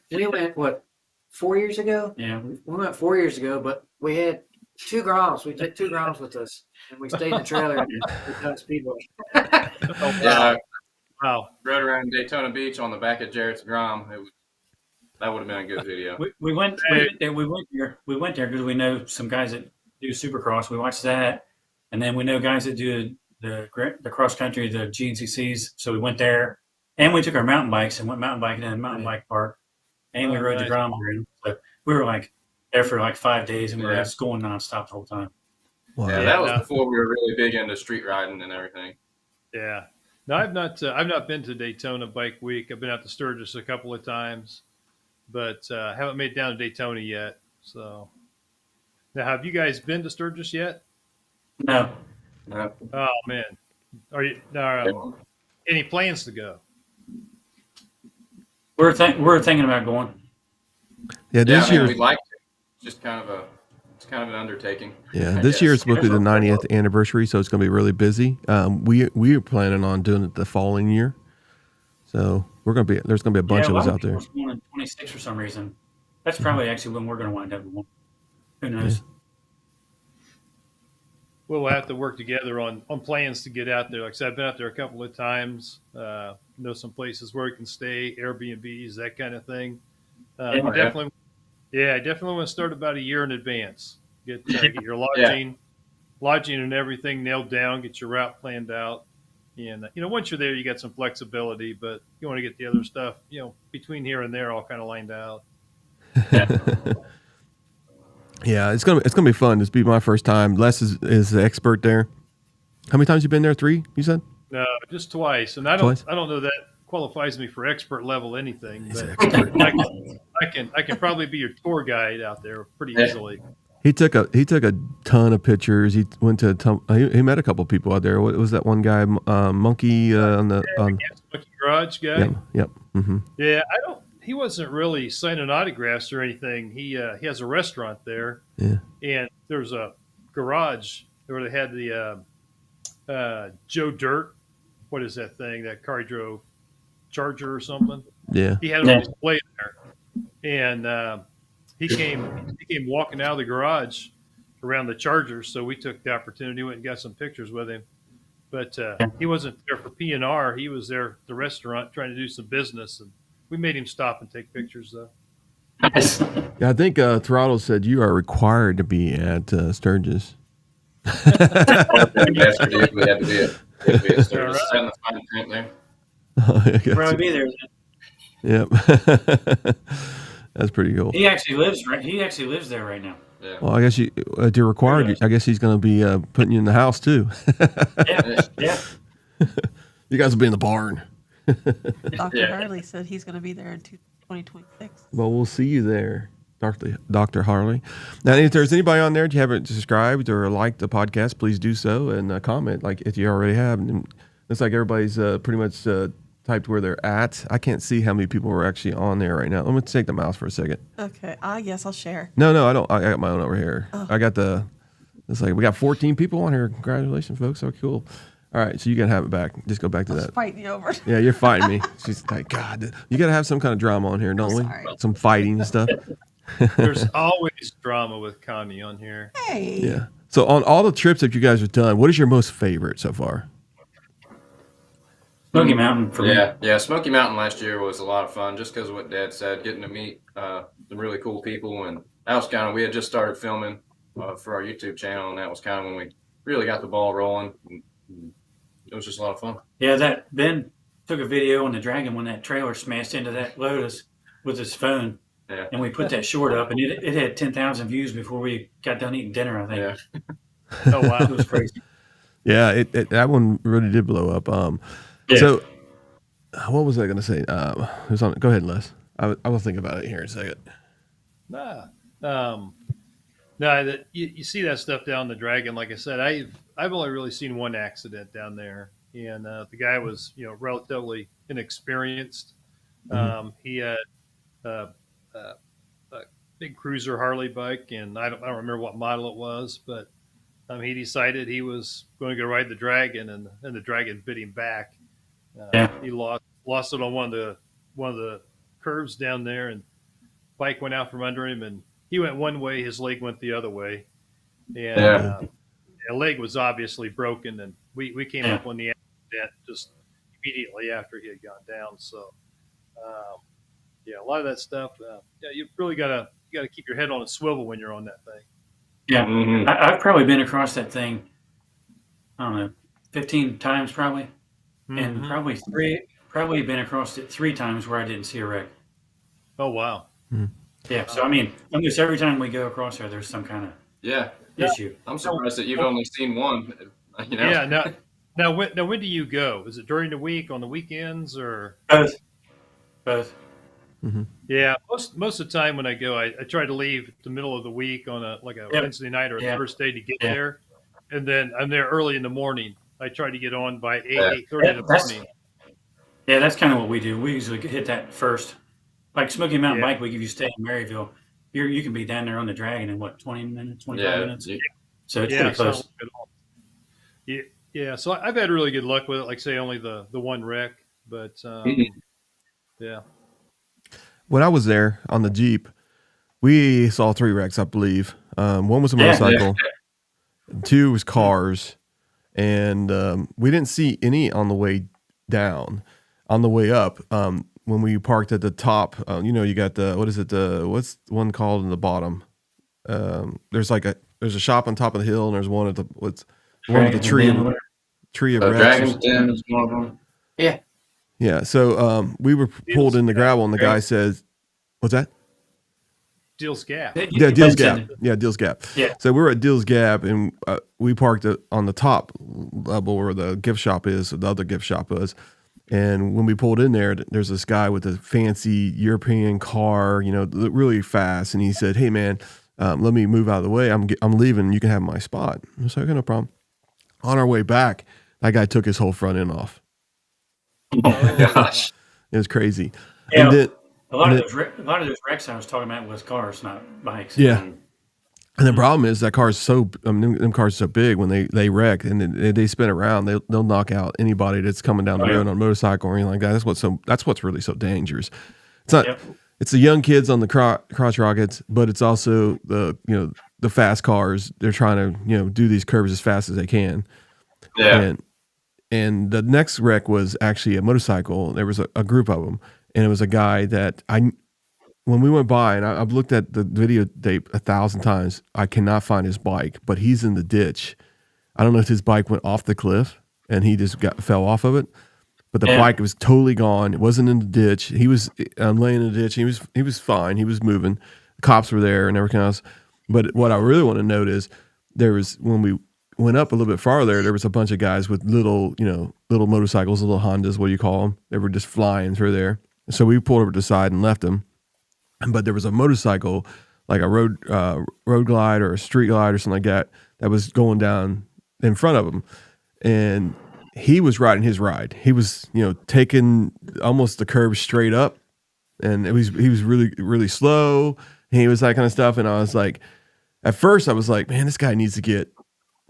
what, 4 years ago? Yeah. We went 4 years ago, but we had 2 Groms. We took 2 Groms with us, and we stayed in the trailer at the Speedway. Yeah. Wow. Rode around Daytona Beach on the back of Jarrett's Grom. That would have been a good video. We went there because we know some guys that do Supercross. We watched that, and then we know guys that do the cross country, the GNCCs. So we went there, and we took our mountain bikes and went mountain biking in a mountain bike park, and we rode the Grom around. So we were like there for like 5 days, and we were just going nonstop the whole time. Wow. Yeah, that was before we were really big into street riding and everything. Yeah. No, I've not been to Daytona Bike Week. I've been out to Sturgis a couple of times, but haven't made it down to Daytona yet. So, now have you guys been to Sturgis yet? No. Oh man, are you? Any plans to go? We're thinking about going. Yeah, this year we'd like to. It's just kind of an undertaking. Yeah, this year is supposed to be the 90th anniversary, so it's going to be really busy. We are planning on doing it the following year, so there's going to be a bunch of us out there. 26 for some reason. That's probably actually when we're going to wind up going. Who knows? Yeah. We'll have to work together on plans to get out there. Like I said, I've been out there a couple of times. Know some places where we can stay, Airbnbs, that kind of thing. I definitely want to start about a year in advance. Get your lodging and everything nailed down. Get your route planned out. And once you're there, you got some flexibility, but you want to get the other stuff, between here and there, all kind of lined out. Yeah, it's gonna be fun. This will be my first time. Les is the expert there. How many times you been there? 3, you said? No, just twice, and I Twice? don't know that qualifies me for expert level anything, He's but an expert. I can probably be your tour guide out there pretty Yeah. easily. He took a ton of pictures. He went to he met a couple people out there. What was that one guy? Monkey on the on. Monkey Garage guy. Yep. Mm-hmm. Yeah, I don't. He wasn't really signing autographs or anything. He has a restaurant there, Yeah. and there's a garage where they had the Joe Dirt. What is that thing? That car he drove, Charger or something. Yeah. He had it on display there, and he came walking out of the garage around the Chargers. So we took the opportunity, went and got some pictures with him. But he wasn't there for P&R. He was there at the restaurant trying to do some business, and we made him stop and take pictures though. Nice. Yeah, I think Throttle said you are required to be at Sturgis. That's what we have to do. We have to be at Sturgis. All Setting the fine print there. Probably be there. Yep. That's pretty cool. He actually lives there right now. Yeah. Well, I guess you're required. I guess he's going to be putting you in the house too. Yeah. You guys will be in the barn. Dr. Yeah. Harley said he's going to be there in 2026. Well, we'll see you there, Dr. Harley. Now, if there's anybody on there that you haven't subscribed or liked the podcast, please do so and comment like if you already have. And looks like everybody's pretty much typed where they're at. I can't see how many people are actually on there right now. Let me take the mouse for a second. Okay. Yes, I'll share. No, I don't. I got my own over here. Oh. I got it's like we got 14 people on here. Congratulations, folks. So cool. All right, so you got to have it back. Just go back to I was that. fighting you over. Yeah, you're fighting me. She's like, God, you got to have some kind of drama on here, don't we? Sorry. Some fighting and stuff. There's always drama with Connie on here. Hey. Yeah. So on all the trips that you guys have done, what is your most favorite so far? Smoky Mountain for me. Yeah. Smoky Mountain last year was a lot of fun, just because of what Dad said, getting to meet some really cool people, and that was we had just started filming for our YouTube channel, and that was kind of when we really got the ball rolling. And it was just a lot of fun. Yeah, that Ben took a video on the Dragon when that trailer smashed into that Lotus with his phone. Yeah. And we put that short up, and it had 10,000 views before we got done eating dinner, I think. Yeah. Oh wow. It was crazy. Yeah, that one really did blow up. Yeah. So what was I going to say? Who's on? Go ahead, Les. I will think about it here in a second. You see that stuff down the Dragon. Like I said, I've only really seen one accident down there, and the guy was relatively inexperienced. He had a big cruiser Harley bike, and I don't remember what model it was, but he decided he was going to go ride the Dragon, and the Dragon bit him back. He lost it on one of the curves down there, and bike went out from under him, and he went one way, his leg went the other way, and the leg was obviously broken. And we came up on the accident just immediately after he had gone down. So, a lot of that stuff. You really gotta keep your head on a swivel when you're on that thing. Yeah. Mhm. I've probably been across that thing, I don't know, 15 times probably. And probably been across it 3 times where I didn't see a wreck. Oh wow. Yeah. So, I mean, almost every time we go across there, there's some kind of issue. I'm surprised that you've only seen one. Yeah. Now when do you go? Is it during the week, on the weekends, or Both. Yeah, most of the time when I go, I try to leave the middle of the week on a Wednesday night or a Thursday to get there, and then I'm there early in the morning. I try to get on by 8:30 in the morning. Yeah, that's kind of what we do. We usually hit that first. Like Smoky Mountain Bike Week, if you stay in Maryville, you can be down there on the Dragon in 20 minutes, 25 minutes. So it's pretty close. Yeah, so I've had really good luck with it. Like say only the one wreck, but yeah. When I was there on the Jeep, we saw 3 wrecks, I believe. One was a motorcycle, 2 was cars, and we didn't see any on the way down. On the way up, when we parked at the top, you got what's one called in the bottom? There's a shop on top of the hill, and there's one at the one with the tree. Tree of Rex. Dragon's Den is one of them. Yeah. Yeah. So we were pulled in the gravel, and the guy says, "What's that?" Deals Gap. Yeah, Deals Gap. Yeah, Deals Gap. Yeah. So we were at Deals Gap, and we parked on the top level where the gift shop is, the other gift shop was. And when we pulled in there, there's this guy with a fancy European car, you know, really fast. And he said, "Hey, man, let me move out of the way. I'm leaving. You can have my spot." I was like, "Okay, no problem." On our way back, that guy took his whole front end off. Oh my gosh. It was crazy. Yeah. And then, A lot of those wrecks I was talking about was cars, not bikes. Yeah. And the problem is that car's them cars are so big when they wreck and they spin around, they'll knock out anybody that's coming down the road on a motorcycle or anything like that. That's what's really so dangerous. It's not. Yep. It's the young kids on the crotch rockets, but it's also the fast cars. They're trying to do these curves as fast as they can. Yeah. And the next wreck was actually a motorcycle. There was a group of them, and it was a guy that when we went by, and I've looked at the videotape 1,000 times, I cannot find his bike, but he's in the ditch. I don't know if his bike went off the cliff and he just fell off of it, but the bike was totally gone. It wasn't in the ditch. He was laying in the ditch. He was fine. He was moving. The cops were there and everything else. But what I really want to note is when we went up a little bit farther, there was a bunch of guys with little motorcycles, little Hondas, what do you call them? They were just flying through there. So we pulled over to the side and left them. But there was a motorcycle, like a road glide or a street glide or something like that was going down in front of him. And he was riding his ride. He was, taking almost the curve straight up. And he was really, really slow. And he was that kind of stuff. And I was like, at first I was like, man, this guy needs to get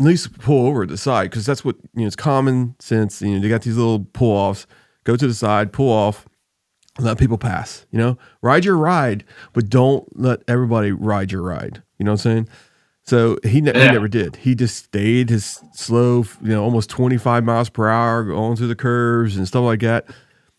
at least pull over to the side. Cause that's what, it's common sense. They got these little pull offs, go to the side, pull off. Let people pass, ride your ride, but don't let everybody ride your ride. You know what I'm saying? So he never did. He just stayed his slow, almost 25 miles per hour going through the curves and stuff like that.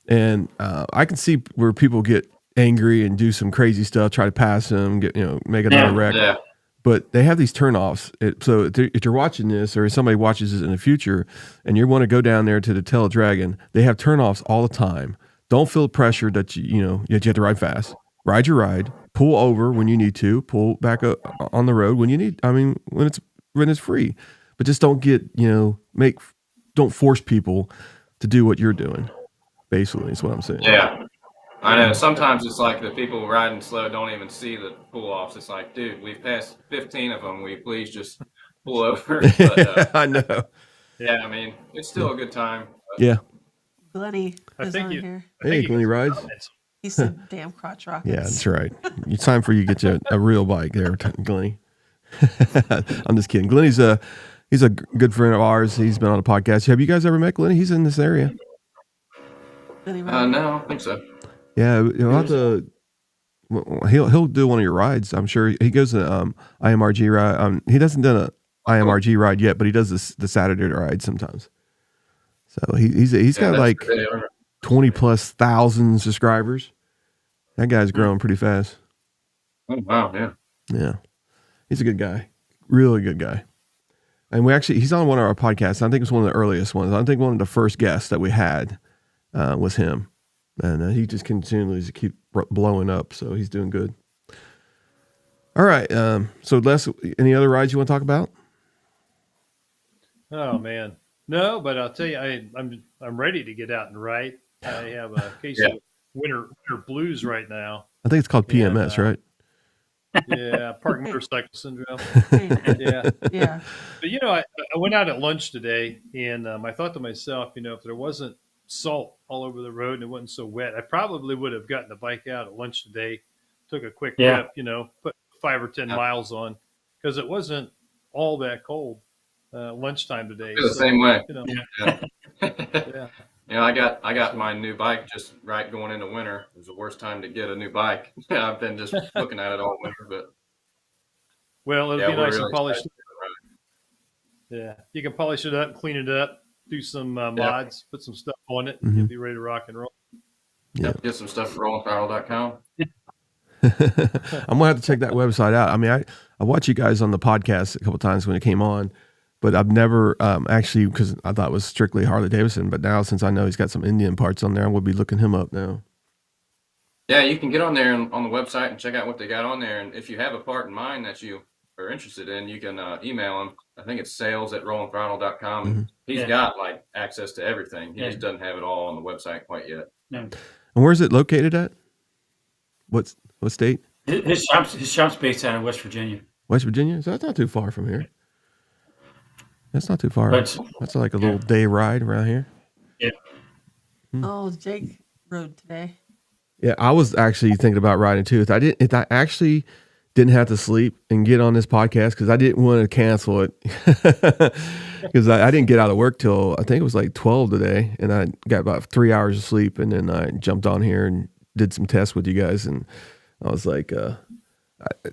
And I can see where people get angry and do some crazy stuff, try to pass him, make another wreck. Yeah. But they have these turnoffs. So if you're watching this or if somebody watches this in the future and you want to go down there to the Tail of Dragon, they have turnoffs all the time. Don't feel pressure that you have to ride fast. Ride your ride. Pull over when you need to. Pull back up on the road when you need. I mean, when it's free. But just don't don't force people to do what you're doing. Basically, is what I'm saying. Yeah, I know. Sometimes it's like the people riding slow don't even see the pull offs. It's like, dude, we've passed 15 of them. Will you please just pull over? But, I know. Yeah, I mean, it's still a good time. Yeah. Glenny is on here. Hey, Glenny rides. He said, "Damn crotch rockets." Yeah, that's right. It's time for you to get a real bike there, Glenny. I'm just kidding. Glenny's he's a good friend of ours. He's been on a podcast. Have you guys ever met Glenny? He's in this area. Glenny No, I don't think so. Yeah, you'll have to. He'll do one of your rides. I'm sure he goes to IMRG ride. He doesn't do an IMRG ride yet, but he does the Saturday ride sometimes. So he's got like 20,000+ subscribers. That guy's growing pretty fast. Oh wow, yeah. Yeah. He's a good guy. Really good guy. And he's on one of our podcasts. I think it's one of the earliest ones. I think one of the first guests that we had was him. And he just continues to keep blowing up. So he's doing good. All right. So Les, any other rides you want to talk about? Oh man. No, but I'll tell you, I'm ready to get out and ride. I have a case of winter blues right now. I think it's called PMS, right? Yeah, park motorcycle syndrome. Yeah. But I went out at lunch today, and I thought to myself, if there wasn't salt all over the road and it wasn't so wet, I probably would have gotten the bike out at lunch today, took a quick trip, put 5 or 10 miles on, because it wasn't all that cold. Lunchtime today. The same way. Yeah. I got my new bike just right going into winter. It was the worst time to get a new bike. I've been just looking at it all winter, but well, it'll be nice really and polished. Yeah, you can polish it up, clean it up, do some mods, put some stuff on it, and you'll be ready to rock and roll. Yeah, get some stuff for rollingfarrell.com. I'm gonna have to check that website out. I mean, I watch you guys on the podcast a couple times when it came on. but I've never actually, because I thought it was strictly Harley Davidson. But now, since I know he's got some Indian parts on there, I will be looking him up now. Yeah, you can get on there on the website and check out what they got on there. And if you have a part in mind that you are interested in, you can email him. I think it's sales@rollingthrottle.com. And he's got like access to everything. He just doesn't have it all on the website quite yet. No. And where's it located at? What state? His shop's based out of West Virginia. West Virginia? So that's not too far from here. That's not too far. But, that's like a little day ride around here. Yeah. Oh, Jake rode today. Yeah, I was actually thinking about riding too. If I actually didn't have to sleep and get on this podcast, because I didn't want to cancel it, because I didn't get out of work till I think it was like 12 today, and I got about 3 hours of sleep, and then I jumped on here and did some tests with you guys, and I was like,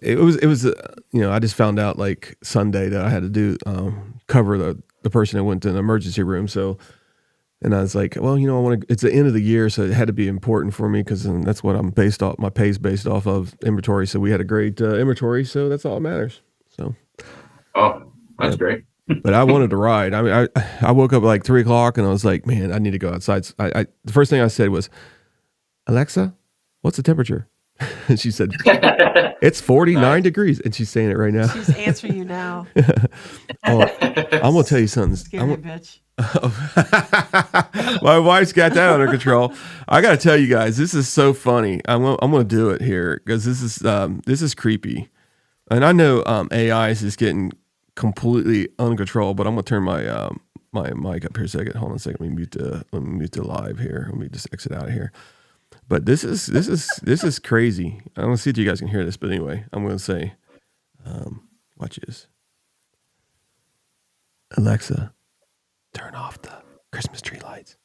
it was I just found out like Sunday that I had to do cover the person that went to an emergency room, so. And I was like, well, it's the end of the year, so it had to be important for me because that's what I'm based off. My pay's based off of inventory. So we had a great inventory. So that's all that matters. So. Oh, that's great. But I wanted to ride. I mean, I woke up at like 3:00 and I was like, man, I need to go outside. The first thing I said was, Alexa, what's the temperature? And she said, it's 49 degrees. And she's saying it right now. She's answering you now. Oh, I'm going to tell you something. Scary bitch. My wife's got that under control. I got to tell you guys, this is so funny. I'm going to do it here because this is creepy, and I know AI is just getting completely uncontrolled. But I'm going to turn my my mic up here a second. Hold on a second. Let me mute the live here. Let me just exit out of here. But this is crazy. I'm going to see if you guys can hear this. But anyway, I'm going to say, watch this. Alexa, turn off the Christmas tree lights.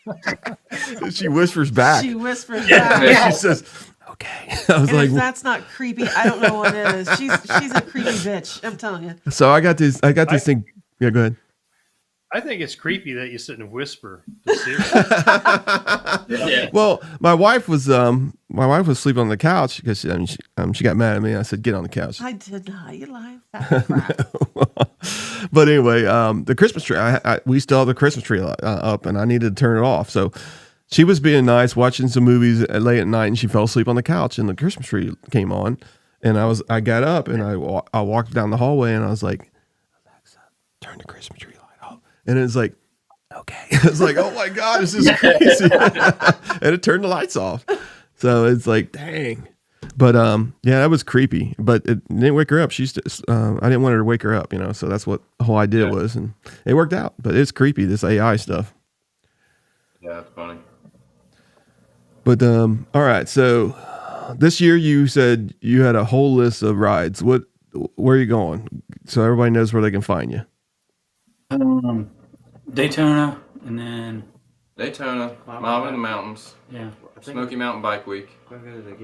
Okay. She whispers back. She whispers back. And she says, okay. I was And like, if that's not creepy, I don't know what is. She's a creepy bitch. I'm telling you. so I got this thing. Yeah, go ahead. I think it's creepy that you sit and whisper to Siri. Yeah. Well, my wife was sleeping on the couch because she got mad at me. I said, get on the couch. I did not. You lying fat crap. But anyway, the Christmas tree, we still have the Christmas tree up, and I needed to turn it off. So she was being nice, watching some movies late at night, and she fell asleep on the couch, and the Christmas tree came on, and I got up and I walked down the hallway, and I was like, Alexa, turn the Christmas tree light off, and it's like, okay. It's like, oh my God, this is crazy, and it turned the lights off. So it's like, dang. But yeah, that was creepy. But it didn't wake her up. I didn't want her to wake her up, So that's what the whole idea was, and it worked out. But it's creepy, this AI stuff. Yeah, that's funny. But all right. So this year you said you had a whole list of rides. Where are you going? So everybody knows where they can find you. Daytona, and then Daytona, Mob in the Mountains, Smoky Mountain Bike Week, We're going to go to the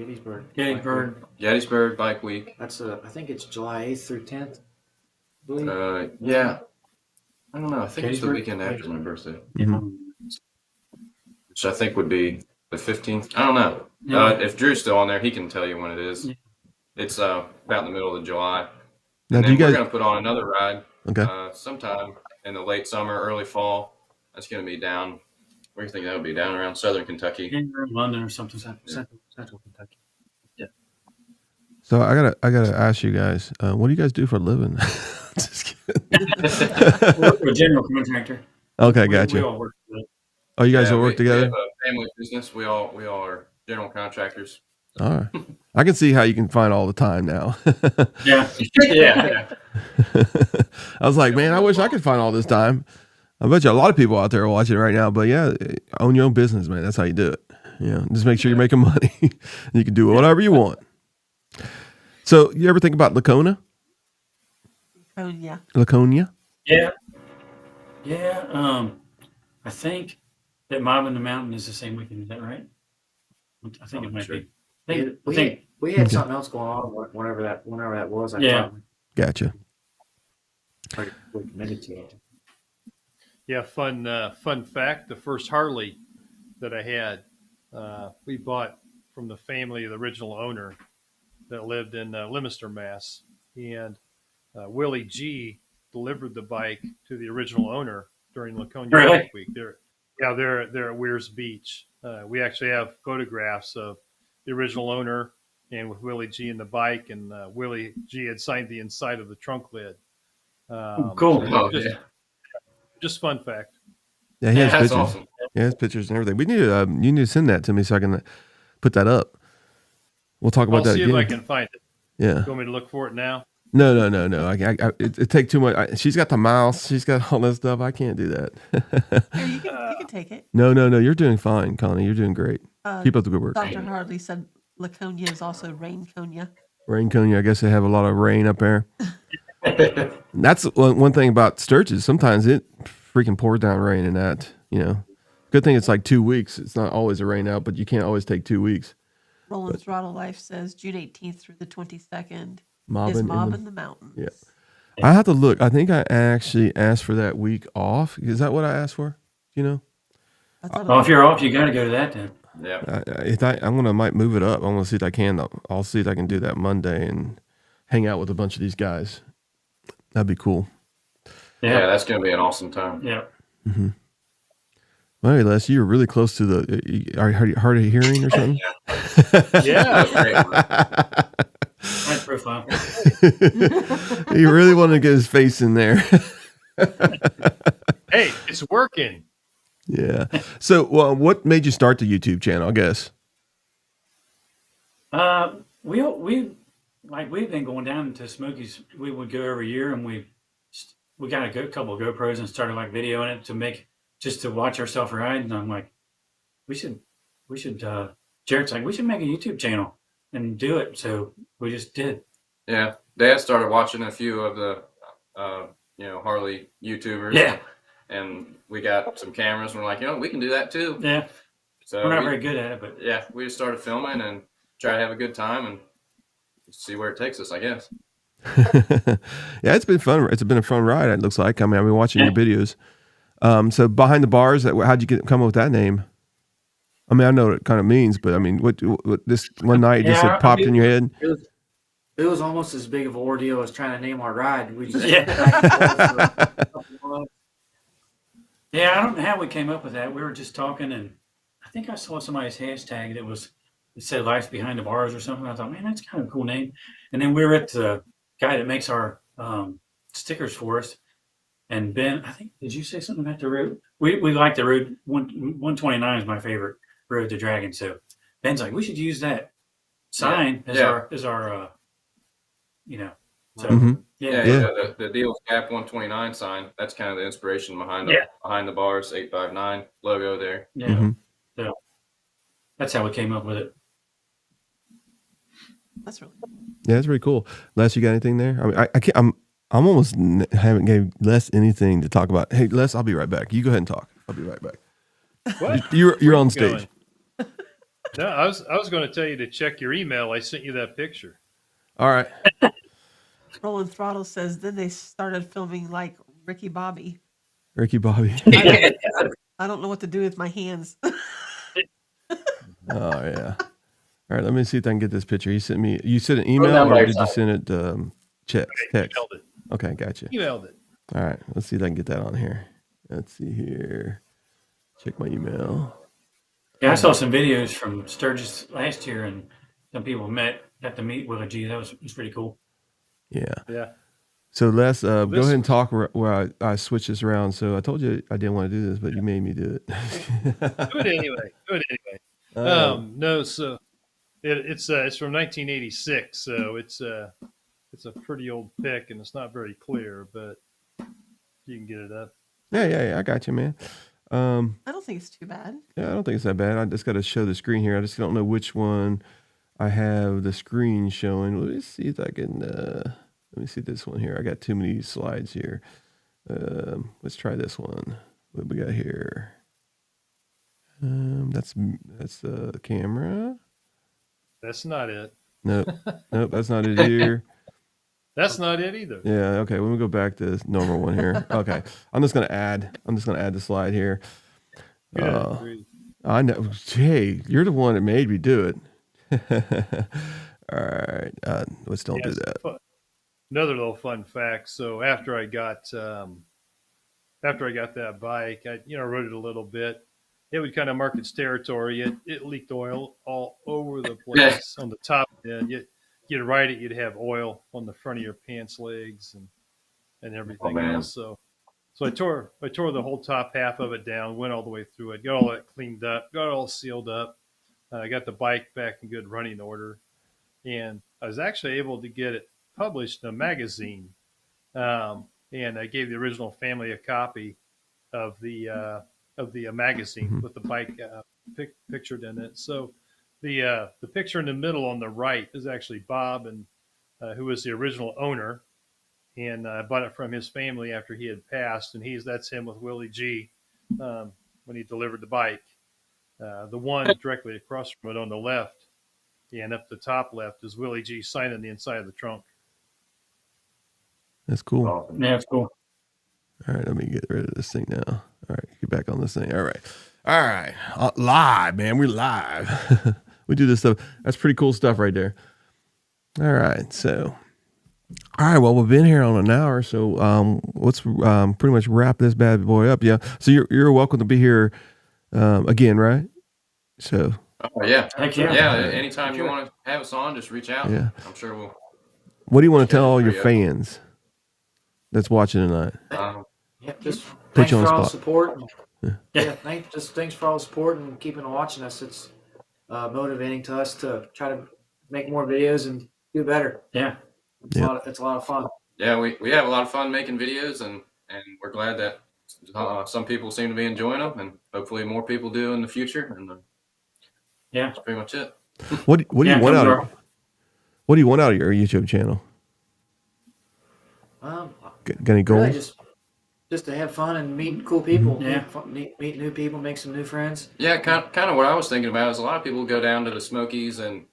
Gettysburg. Gettysburg Bike Week. That's I think it's July 8th through 10th. Yeah. I don't know. I think it's the Gettysburg? weekend after my birthday, Mhm. which I think would be the 15th. I don't know. Yeah. If Drew's still on there, he can tell you when it is. Yeah. It's about in the middle of July. Now, And do you then we're guys? going to put on another ride Okay. sometime in the late summer, early fall. That's going to be down. Where do you think that would be? Down around southern Kentucky. In London or something. Central Kentucky. So I gotta ask you guys, what do you guys do for a living? Just kidding. We're a general contractor. Okay, We gotcha. all work together. Oh, you guys all work We together? have a family business. We all are general contractors. All right. I can see how you can find all the time now. Yeah. Yeah. I was like, man, I wish I could find all this time. I bet you a lot of people out there are watching right now. But yeah, own your own business, man. That's how you do it. Just make sure you're making money. You can do whatever you want. So you ever think about Laconia? Oh, yeah. Laconia? Yeah. Yeah. I think that Mob in the Mountain is the same weekend. Is that right? I think it might Sure. be. I We think had Okay. something else going on whenever that was. I Yeah. thought Gotcha. we committed to it. Yeah, fun fact. The first Harley that I had, we bought from the family of the original owner that lived in Leominster, Mass. and Willie G delivered the bike to the original owner during Laconia Really? Bike Week. They're at Weirs Beach. We actually have photographs of the original owner and with Willie G in the bike, and Willie G had signed the inside of the trunk lid. Cool. Oh, just, yeah. just fun fact. Yeah, he has That's pictures. awesome. Yeah, he has pictures and everything. We need to, you need to send that to me so I can put that up. We'll talk about I'll that see again. if I can find it. Yeah. You want me to look for it now? No. It take too much. She's got the mouse. She's got all that stuff. I can't do that. Here, you can take it. No. You're doing fine, Connie. You're doing great. Keep up the good work. Dr. Hardley said Laconia is also Rainconia. Rain Coney, I guess they have a lot of rain up there. That's one thing about Sturgis. Sometimes it freaking pours down rain and that, Good thing it's like 2 weeks. It's not always a rain out, but you can't always take 2 weeks. Roland Throttle Life says June 18th through the 22nd is Mobbing in the Mountains. Yeah. I have to look. I think I actually asked for that week off. Is that what I asked for? I thought Well, if you're off, you got to go to that then. Yeah. Might move it up. I'm gonna see if I can. I'll see if I can do that Monday and hang out with a bunch of these guys. That'd be cool. Yeah, that's going to be an awesome time. Yeah. Well, hey, Les, you're really close to the. Are you hard of hearing or something? Yeah. That's great. Nice profile. He really wanted to get his face in there. Hey, it's working. Yeah. So, well, what made you start the YouTube channel? I guess. We've been going down to Smokies. We would go every year, and we got a couple of GoPros and started videoing it to watch ourselves ride. And I'm like, we should. Jared's like, we should make a YouTube channel and do it. So we just did. Yeah. Dad started watching a few of the, Harley YouTubers. Yeah. And we got some cameras. And we're like, we can do that too. Yeah. So We're not very good at it, but yeah, we just started filming and try to have a good time and see where it takes us, I guess. Yeah, it's been fun. It's been a fun ride. It looks like. I mean, I've been watching your videos. So behind the bars, how'd you come up with that name? I mean, I know what it kind of means, but I mean, what this one night just it popped in your head? It was almost as big of an ordeal as trying to name our ride. We just yeah, I don't know how we came up with that. We were just talking, and I think I saw somebody's hashtag it said "Life Behind the Bars" or something. I thought, man, that's kind of a cool name. And then we were at the guy that makes our stickers for us, and Ben, I think, did you say something about the road? We like the road. 129 is my favorite road to Dragon. So Ben's like, we should use that sign as our So Mhm. The Deals Gap 129 sign. That's kind of the inspiration behind the bars 859 logo there. Yeah. Mhm. So that's how we came up with it. That's really cool. Yeah, that's pretty cool. Les, you got anything there? I mean, I can't. I'm almost haven't gave Les anything to talk about. Hey, Les, I'll be right back. You go ahead and talk. I'll be right back. What? You're on stage. Going? No, I was going to tell you to check your email. I sent you that picture. All right. Roland Throttle says then they started filming like Ricky Bobby. Ricky Bobby. I don't know what to do with my hands. Oh yeah. All right, let me see if I can get this picture. You sent an email or did you send it text? Emailed it. Okay, gotcha. Emailed it. All right, let's see if I can get that on here. Let's see here. Check my email. Yeah, I saw some videos from Sturgis last year, and some people got to meet Willie G. That was pretty cool. Yeah. Yeah. So Les, go ahead and talk where I switch this around. So I told you I didn't want to do this, but you made me do it. Do it anyway. No, so it's from 1986, so it's a pretty old pic, and it's not very clear, but you can get it up. Yeah, I got you, man. I don't think it's too bad. Yeah, I don't think it's that bad. I just got to show the screen here. I just don't know which one I have the screen showing. Let me see if I can. Let me see this one here. I got too many slides here. Let's try this one. What we got here? That's the camera. That's not it. Nope, that's not it here. That's not it either. Yeah, okay. Let me go back to this normal one here. Okay, I'm just gonna add the slide here. I know. Hey, you're the one that made me do it. All right, let's don't do that. another little fun fact. So after I got that bike, I rode it a little bit. It would kind of mark its territory. It leaked oil all over the Yeah. place on the top end. You'd ride it, you'd have oil on the front of your pants legs and everything man. else. So I tore the whole top half of it down, went all the way through it, got all that cleaned up, got it all sealed up. I got the bike back in good running order, and I was actually able to get it published in a magazine. And I gave the original family a copy of the magazine with the bike pictured in it. So the picture in the middle on the right is actually Bob, and who was the original owner, and I bought it from his family after he had passed, and that's him with Willie G when he delivered the bike. The one directly across from it on the left and up the top left is Willie G signing the inside of the trunk. That's cool. Awesome. Yeah, it's cool. All right, let me get rid of this thing now. All right, get back on this thing. All right. Live, man. We're live. We do this stuff. That's pretty cool stuff right there. All right, so. All right, well, we've been here on an hour, so let's pretty much wrap this bad boy up. Yeah, so you're welcome to be here again, right? So. Oh, yeah. Heck yeah. Yeah, anytime you want to have us on, just reach out. Yeah. I'm sure we'll. What do you want to tell all your fans that's watching tonight? Yeah, just Put thanks you on for the all the spot. support. Yeah. Thanks for all the support and keeping watching us. It's motivating to us to try to make more videos and do better. Yeah. It's a lot of fun. Yeah, we have a lot of fun making videos, and we're glad that some people seem to be enjoying them, and hopefully more people do in the future. And Yeah. that's pretty much it. What do you want out those of What do you want out of your YouTube channel? Got any goals? Really just to have fun and meet cool people. Yeah. Meet new people, make some new friends. Yeah, kind of what I was thinking about is a lot of people go down to the Smokies and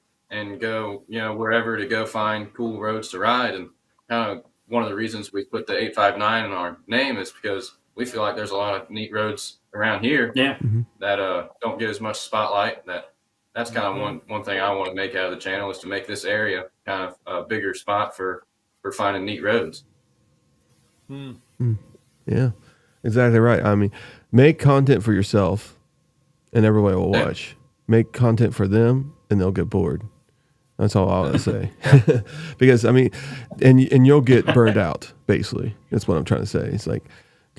go, wherever to go find cool roads to ride. And kind of one of the reasons we put the 859 in our name is because we feel like there's a lot of neat roads around here Yeah. that don't get as much spotlight. That's kind of one thing I want to make out of the channel is to make this area kind of a bigger spot for finding neat roads. Yeah, exactly right. I mean, make content for yourself and everybody will watch. Make content for them and they'll get bored. That's all I'll say. Because, I mean, and you'll get burned out, basically. That's what I'm trying to say. It's like,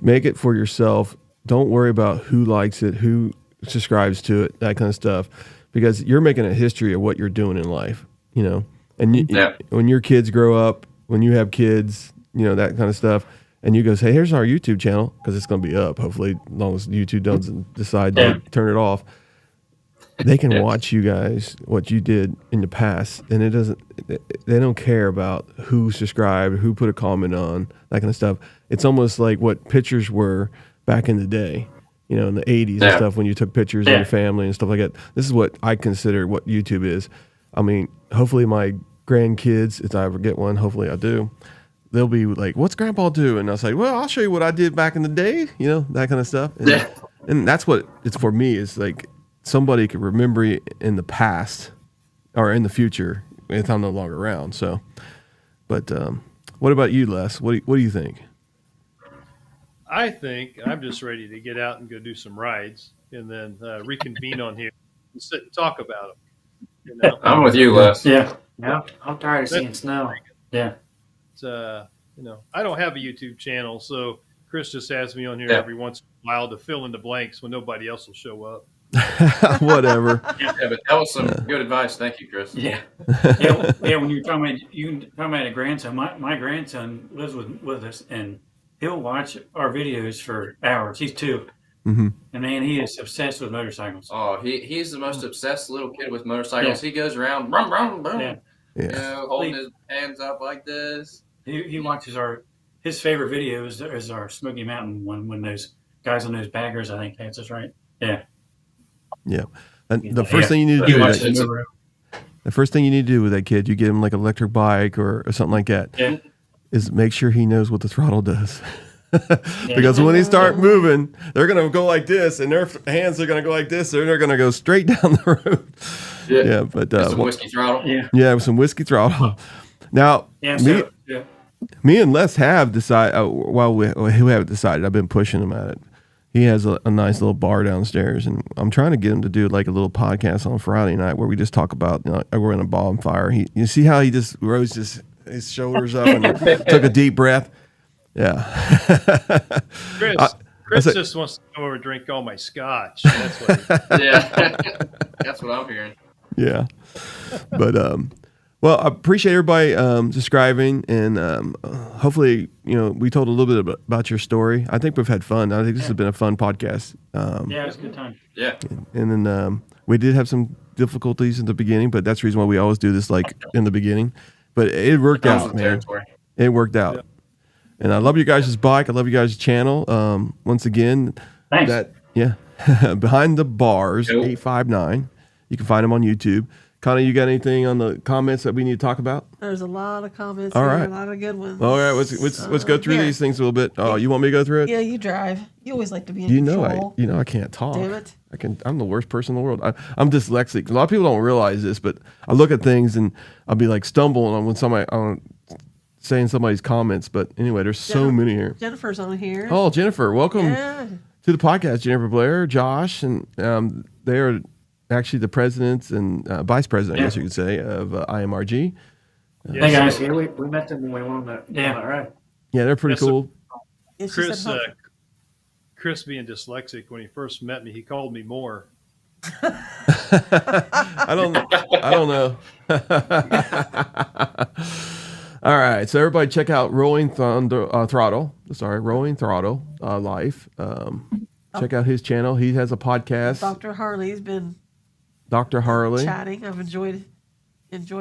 make it for yourself. Don't worry about who likes it, who subscribes to it, that kind of stuff. Because you're making a history of what you're doing in life, And when your kids grow up, when you have kids, that kind of stuff, and you go say, here's our YouTube channel, because it's going to be up, hopefully, as long as YouTube doesn't decide to turn it off. They can watch you guys, what you did in the past, and they don't care about who subscribed, who put a comment on, that kind of stuff. It's almost like what pictures were back in the day, in the 80s and stuff, when you took pictures of your family and stuff like that. This is what I consider what YouTube is. I mean, hopefully my grandkids, if I ever get one, hopefully I do, they'll be like, what's Grandpa do? And I'll say, well, I'll show you what I did back in the day, that kind of stuff. And that's what it's for me, is like somebody could remember you in the past or in the future if I'm no longer around. So, but what about you, Les? What do you think? I think I'm just ready to get out and go do some rides and then reconvene on here and sit and talk about them. I'm with you, Les. Yeah. Yeah, I'm tired of seeing snow. Yeah. I don't have a YouTube channel, so Chris just has me on here every once in a while to fill in the blanks when nobody else will show up. Whatever. Yeah, but that was some good advice. Thank you, Chris. Yeah. When you're talking about a grandson, my grandson lives with us, and he'll watch our videos for hours. He's 2. Mm-hmm. And man, he is obsessed with motorcycles. Oh, he's the most obsessed little kid with motorcycles. Yeah. He goes around, brum, brum, brum, holding his hands up like this. He watches his favorite video is our Smoky Mountain one, when those guys on those baggers, I think that's right. Yeah. Yeah. And the first thing you need to do the first thing you need to do with that kid, you get him like an electric bike or something like that, is make sure he knows what the throttle does. Because when they start moving, they're going to go like this, and their hands are going to go like this, and they're going to go straight down the road. Yeah, but some whiskey throttle. Yeah, with some whiskey throttle. Now, Me and Les have decided. We haven't decided. I've been pushing him at it. He has a nice little bar downstairs, and I'm trying to get him to do like a little podcast on Friday night where we just talk about, we're in a bonfire. You see how he just rose his shoulders up and took a deep breath. Yeah. Chris just wants to come over and drink all my scotch. That's what. Yeah, that's what I'm hearing. Yeah. But well, I appreciate everybody subscribing, and hopefully, we told a little bit about your story. I think we've had fun. I think this has been a fun podcast. Yeah, it was a good time. Yeah. And then we did have some difficulties in the beginning, but that's the reason why we always do this like in the beginning. But it worked out, man. It worked out. Yeah. And I love you guys' bike. I love you guys' channel. Once again, Thanks. Behind the Bars, Cool. 859. You can find them on YouTube. Connie, you got anything on the comments that we need to talk about? There's a lot of comments. All here, right. a lot of good ones. All right, let's go through here. these things a little bit. Oh, you want me to go through it? Yeah, you drive. You always like to be in control. I can't talk. Damn it. I'm the worst person in the world. I'm dyslexic. A lot of people don't realize this, but I look at things and I'll be like stumbling on when I'm saying somebody's comments. But anyway, there's so many here. Jennifer's on here. Oh, Jennifer, welcome Yeah. to the podcast. Jennifer Blair, Josh, and they are actually the presidents and vice president, I guess you could say, of IMRG. Yeah, Hey, guys. Yeah, we met them when we went on that. Yeah. All right. Yeah, they're pretty Yes, sir. cool. Yeah, she Chris, said, Chris being dyslexic, when he first met me, he called me more. I don't know. All right, so everybody check out Rolling Throttle. Rolling Throttle Life. Check out his channel. He has a podcast. Dr. Harley's been Dr. Harley. chatting. I've enjoyed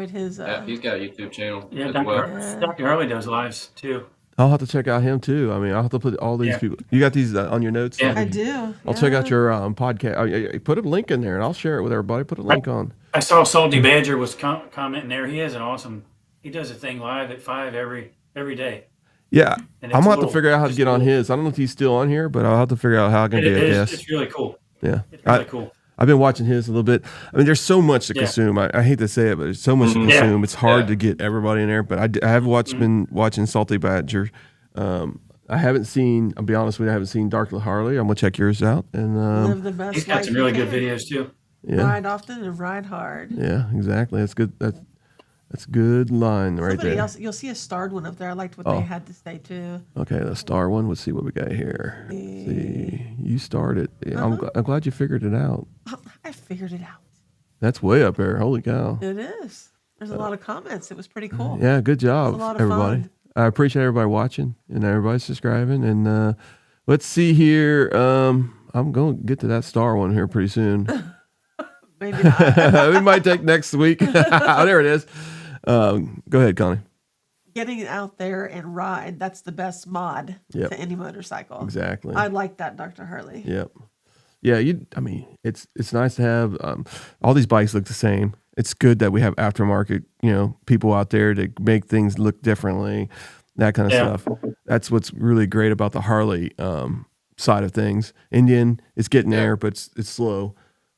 his. Yeah, he's got a YouTube channel Yeah, as Dr. well. Dr. Harley does lives too. I'll have to check out him too. I mean, I'll have to put all these Yeah. people. You got these on your notes? Yeah. I do. I'll check out your podcast. Put a link in there, and I'll share it with everybody. Put a link on. I saw Salty Badger was commenting there. He has an awesome. He does a thing live at 5 every day. Yeah, And I'm it's gonna have to little- figure out how to just get on little. his. I don't know if he's still on here, but I'll have to figure out how I can be a guest. It's really cool. Yeah, It's really cool. I've been watching his a little bit. I mean, there's so much to Yeah. consume. I hate to say it, but there's so much to Mhm. consume. It's hard Yeah. to get everybody in there. But I have been watching Salty Badger. I haven't seen. I'll be honest with you. I haven't seen Dark Harley. I'm gonna check yours out. And Live the best He's got life some you really good can. videos too. yeah, Ride often and ride hard. yeah, exactly. That's good. That's a good line right Somebody there. else, you'll see a starred one up there. I liked what Oh. they had to say too. Okay, the star one. Let's see what we got here. See, you started. Yeah, Uh-huh. I'm glad you figured it out. I figured it out. That's way up there. Holy cow. It is. There's a lot of comments. It was pretty cool. Yeah, good job, It's a lot of everybody. fun. I appreciate everybody watching and everybody subscribing. And let's see here. I'm going to get to that star one here pretty soon. Maybe not. We might take next week. There it is. Go ahead, Connie. Getting out there and ride, that's the best mod Yep. to any motorcycle. Exactly. I like that, Dr. Harley. Yep. Yeah, it's nice to have all these bikes look the same. It's good that we have aftermarket, people out there to make things look differently, that kind of Yeah. stuff. That's what's really great about the Harley side of things. Indian, it's getting there, but it's slow.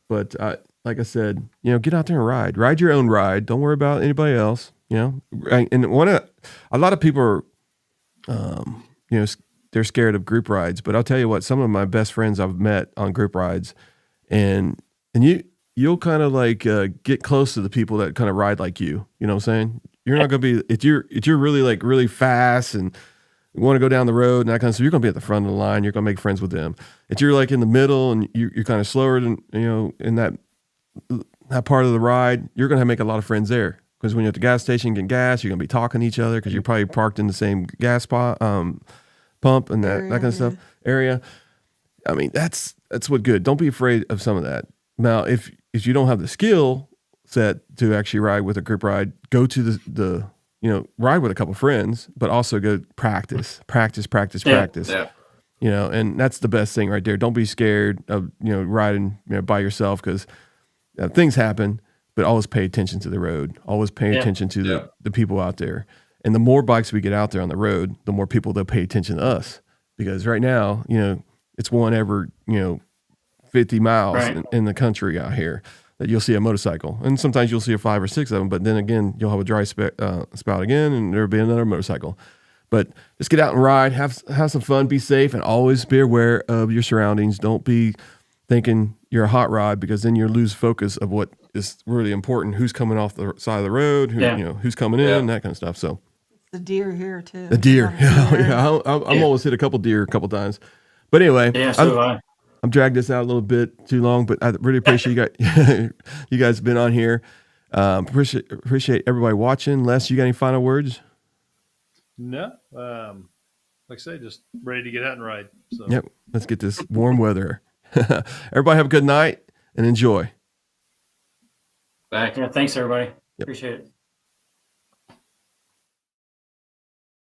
But like I said, get out there and ride your own ride. Don't worry about anybody else. And a lot of people are, they're scared of group rides, but I'll tell you what, some of my best friends I've met on group rides, and you'll kind of like get close to the people that kind of ride like you. You know what I'm saying? You're not gonna be if you're really like really fast and you want to go down the road and that kind of stuff. You're gonna be at the front of the line. You're gonna make friends with them. If you're like in the middle and you're kind of slower than in that part of the ride, you're gonna make a lot of friends there. Because when you're at the gas station getting gas, you're gonna be talking to each other because you're probably parked in the same gas pump and that kind of stuff area. I mean, that's what good. Don't be afraid of some of that. Now, if you don't have the skill set to actually ride with a group ride, go to the ride with a couple friends, but also go practice. Yeah. And that's the best thing right there. Don't be scared of riding by yourself because things happen. But always pay attention to the road. Always pay attention to the people out there. And the more bikes we get out there on the road, the more people they'll pay attention to us. Because right now, it's one every 50 miles in the country out here that you'll see a motorcycle. And sometimes you'll see 5 or 6 of them. But then again, you'll have a dry spout again, and there'll be another motorcycle. But just get out and ride, have some fun, be safe, and always be aware of your surroundings. Don't be thinking you're a hot rod, because then you lose focus of what is really important. Who's coming off the side of the road? Who's coming in? That kind of stuff. So The deer here too. the deer, Yeah. I'm almost hit a couple deer a couple times. But anyway, Yeah, so have I. I'm dragged this out a little bit too long, but I really appreciate you guys been on here. Appreciate everybody watching. Les, you got any final words? No, like I say, just ready to get out and ride. So. Yep. Let's get this warm weather. Everybody have a good night and enjoy. Thank you. Yeah, thanks everybody. Appreciate it.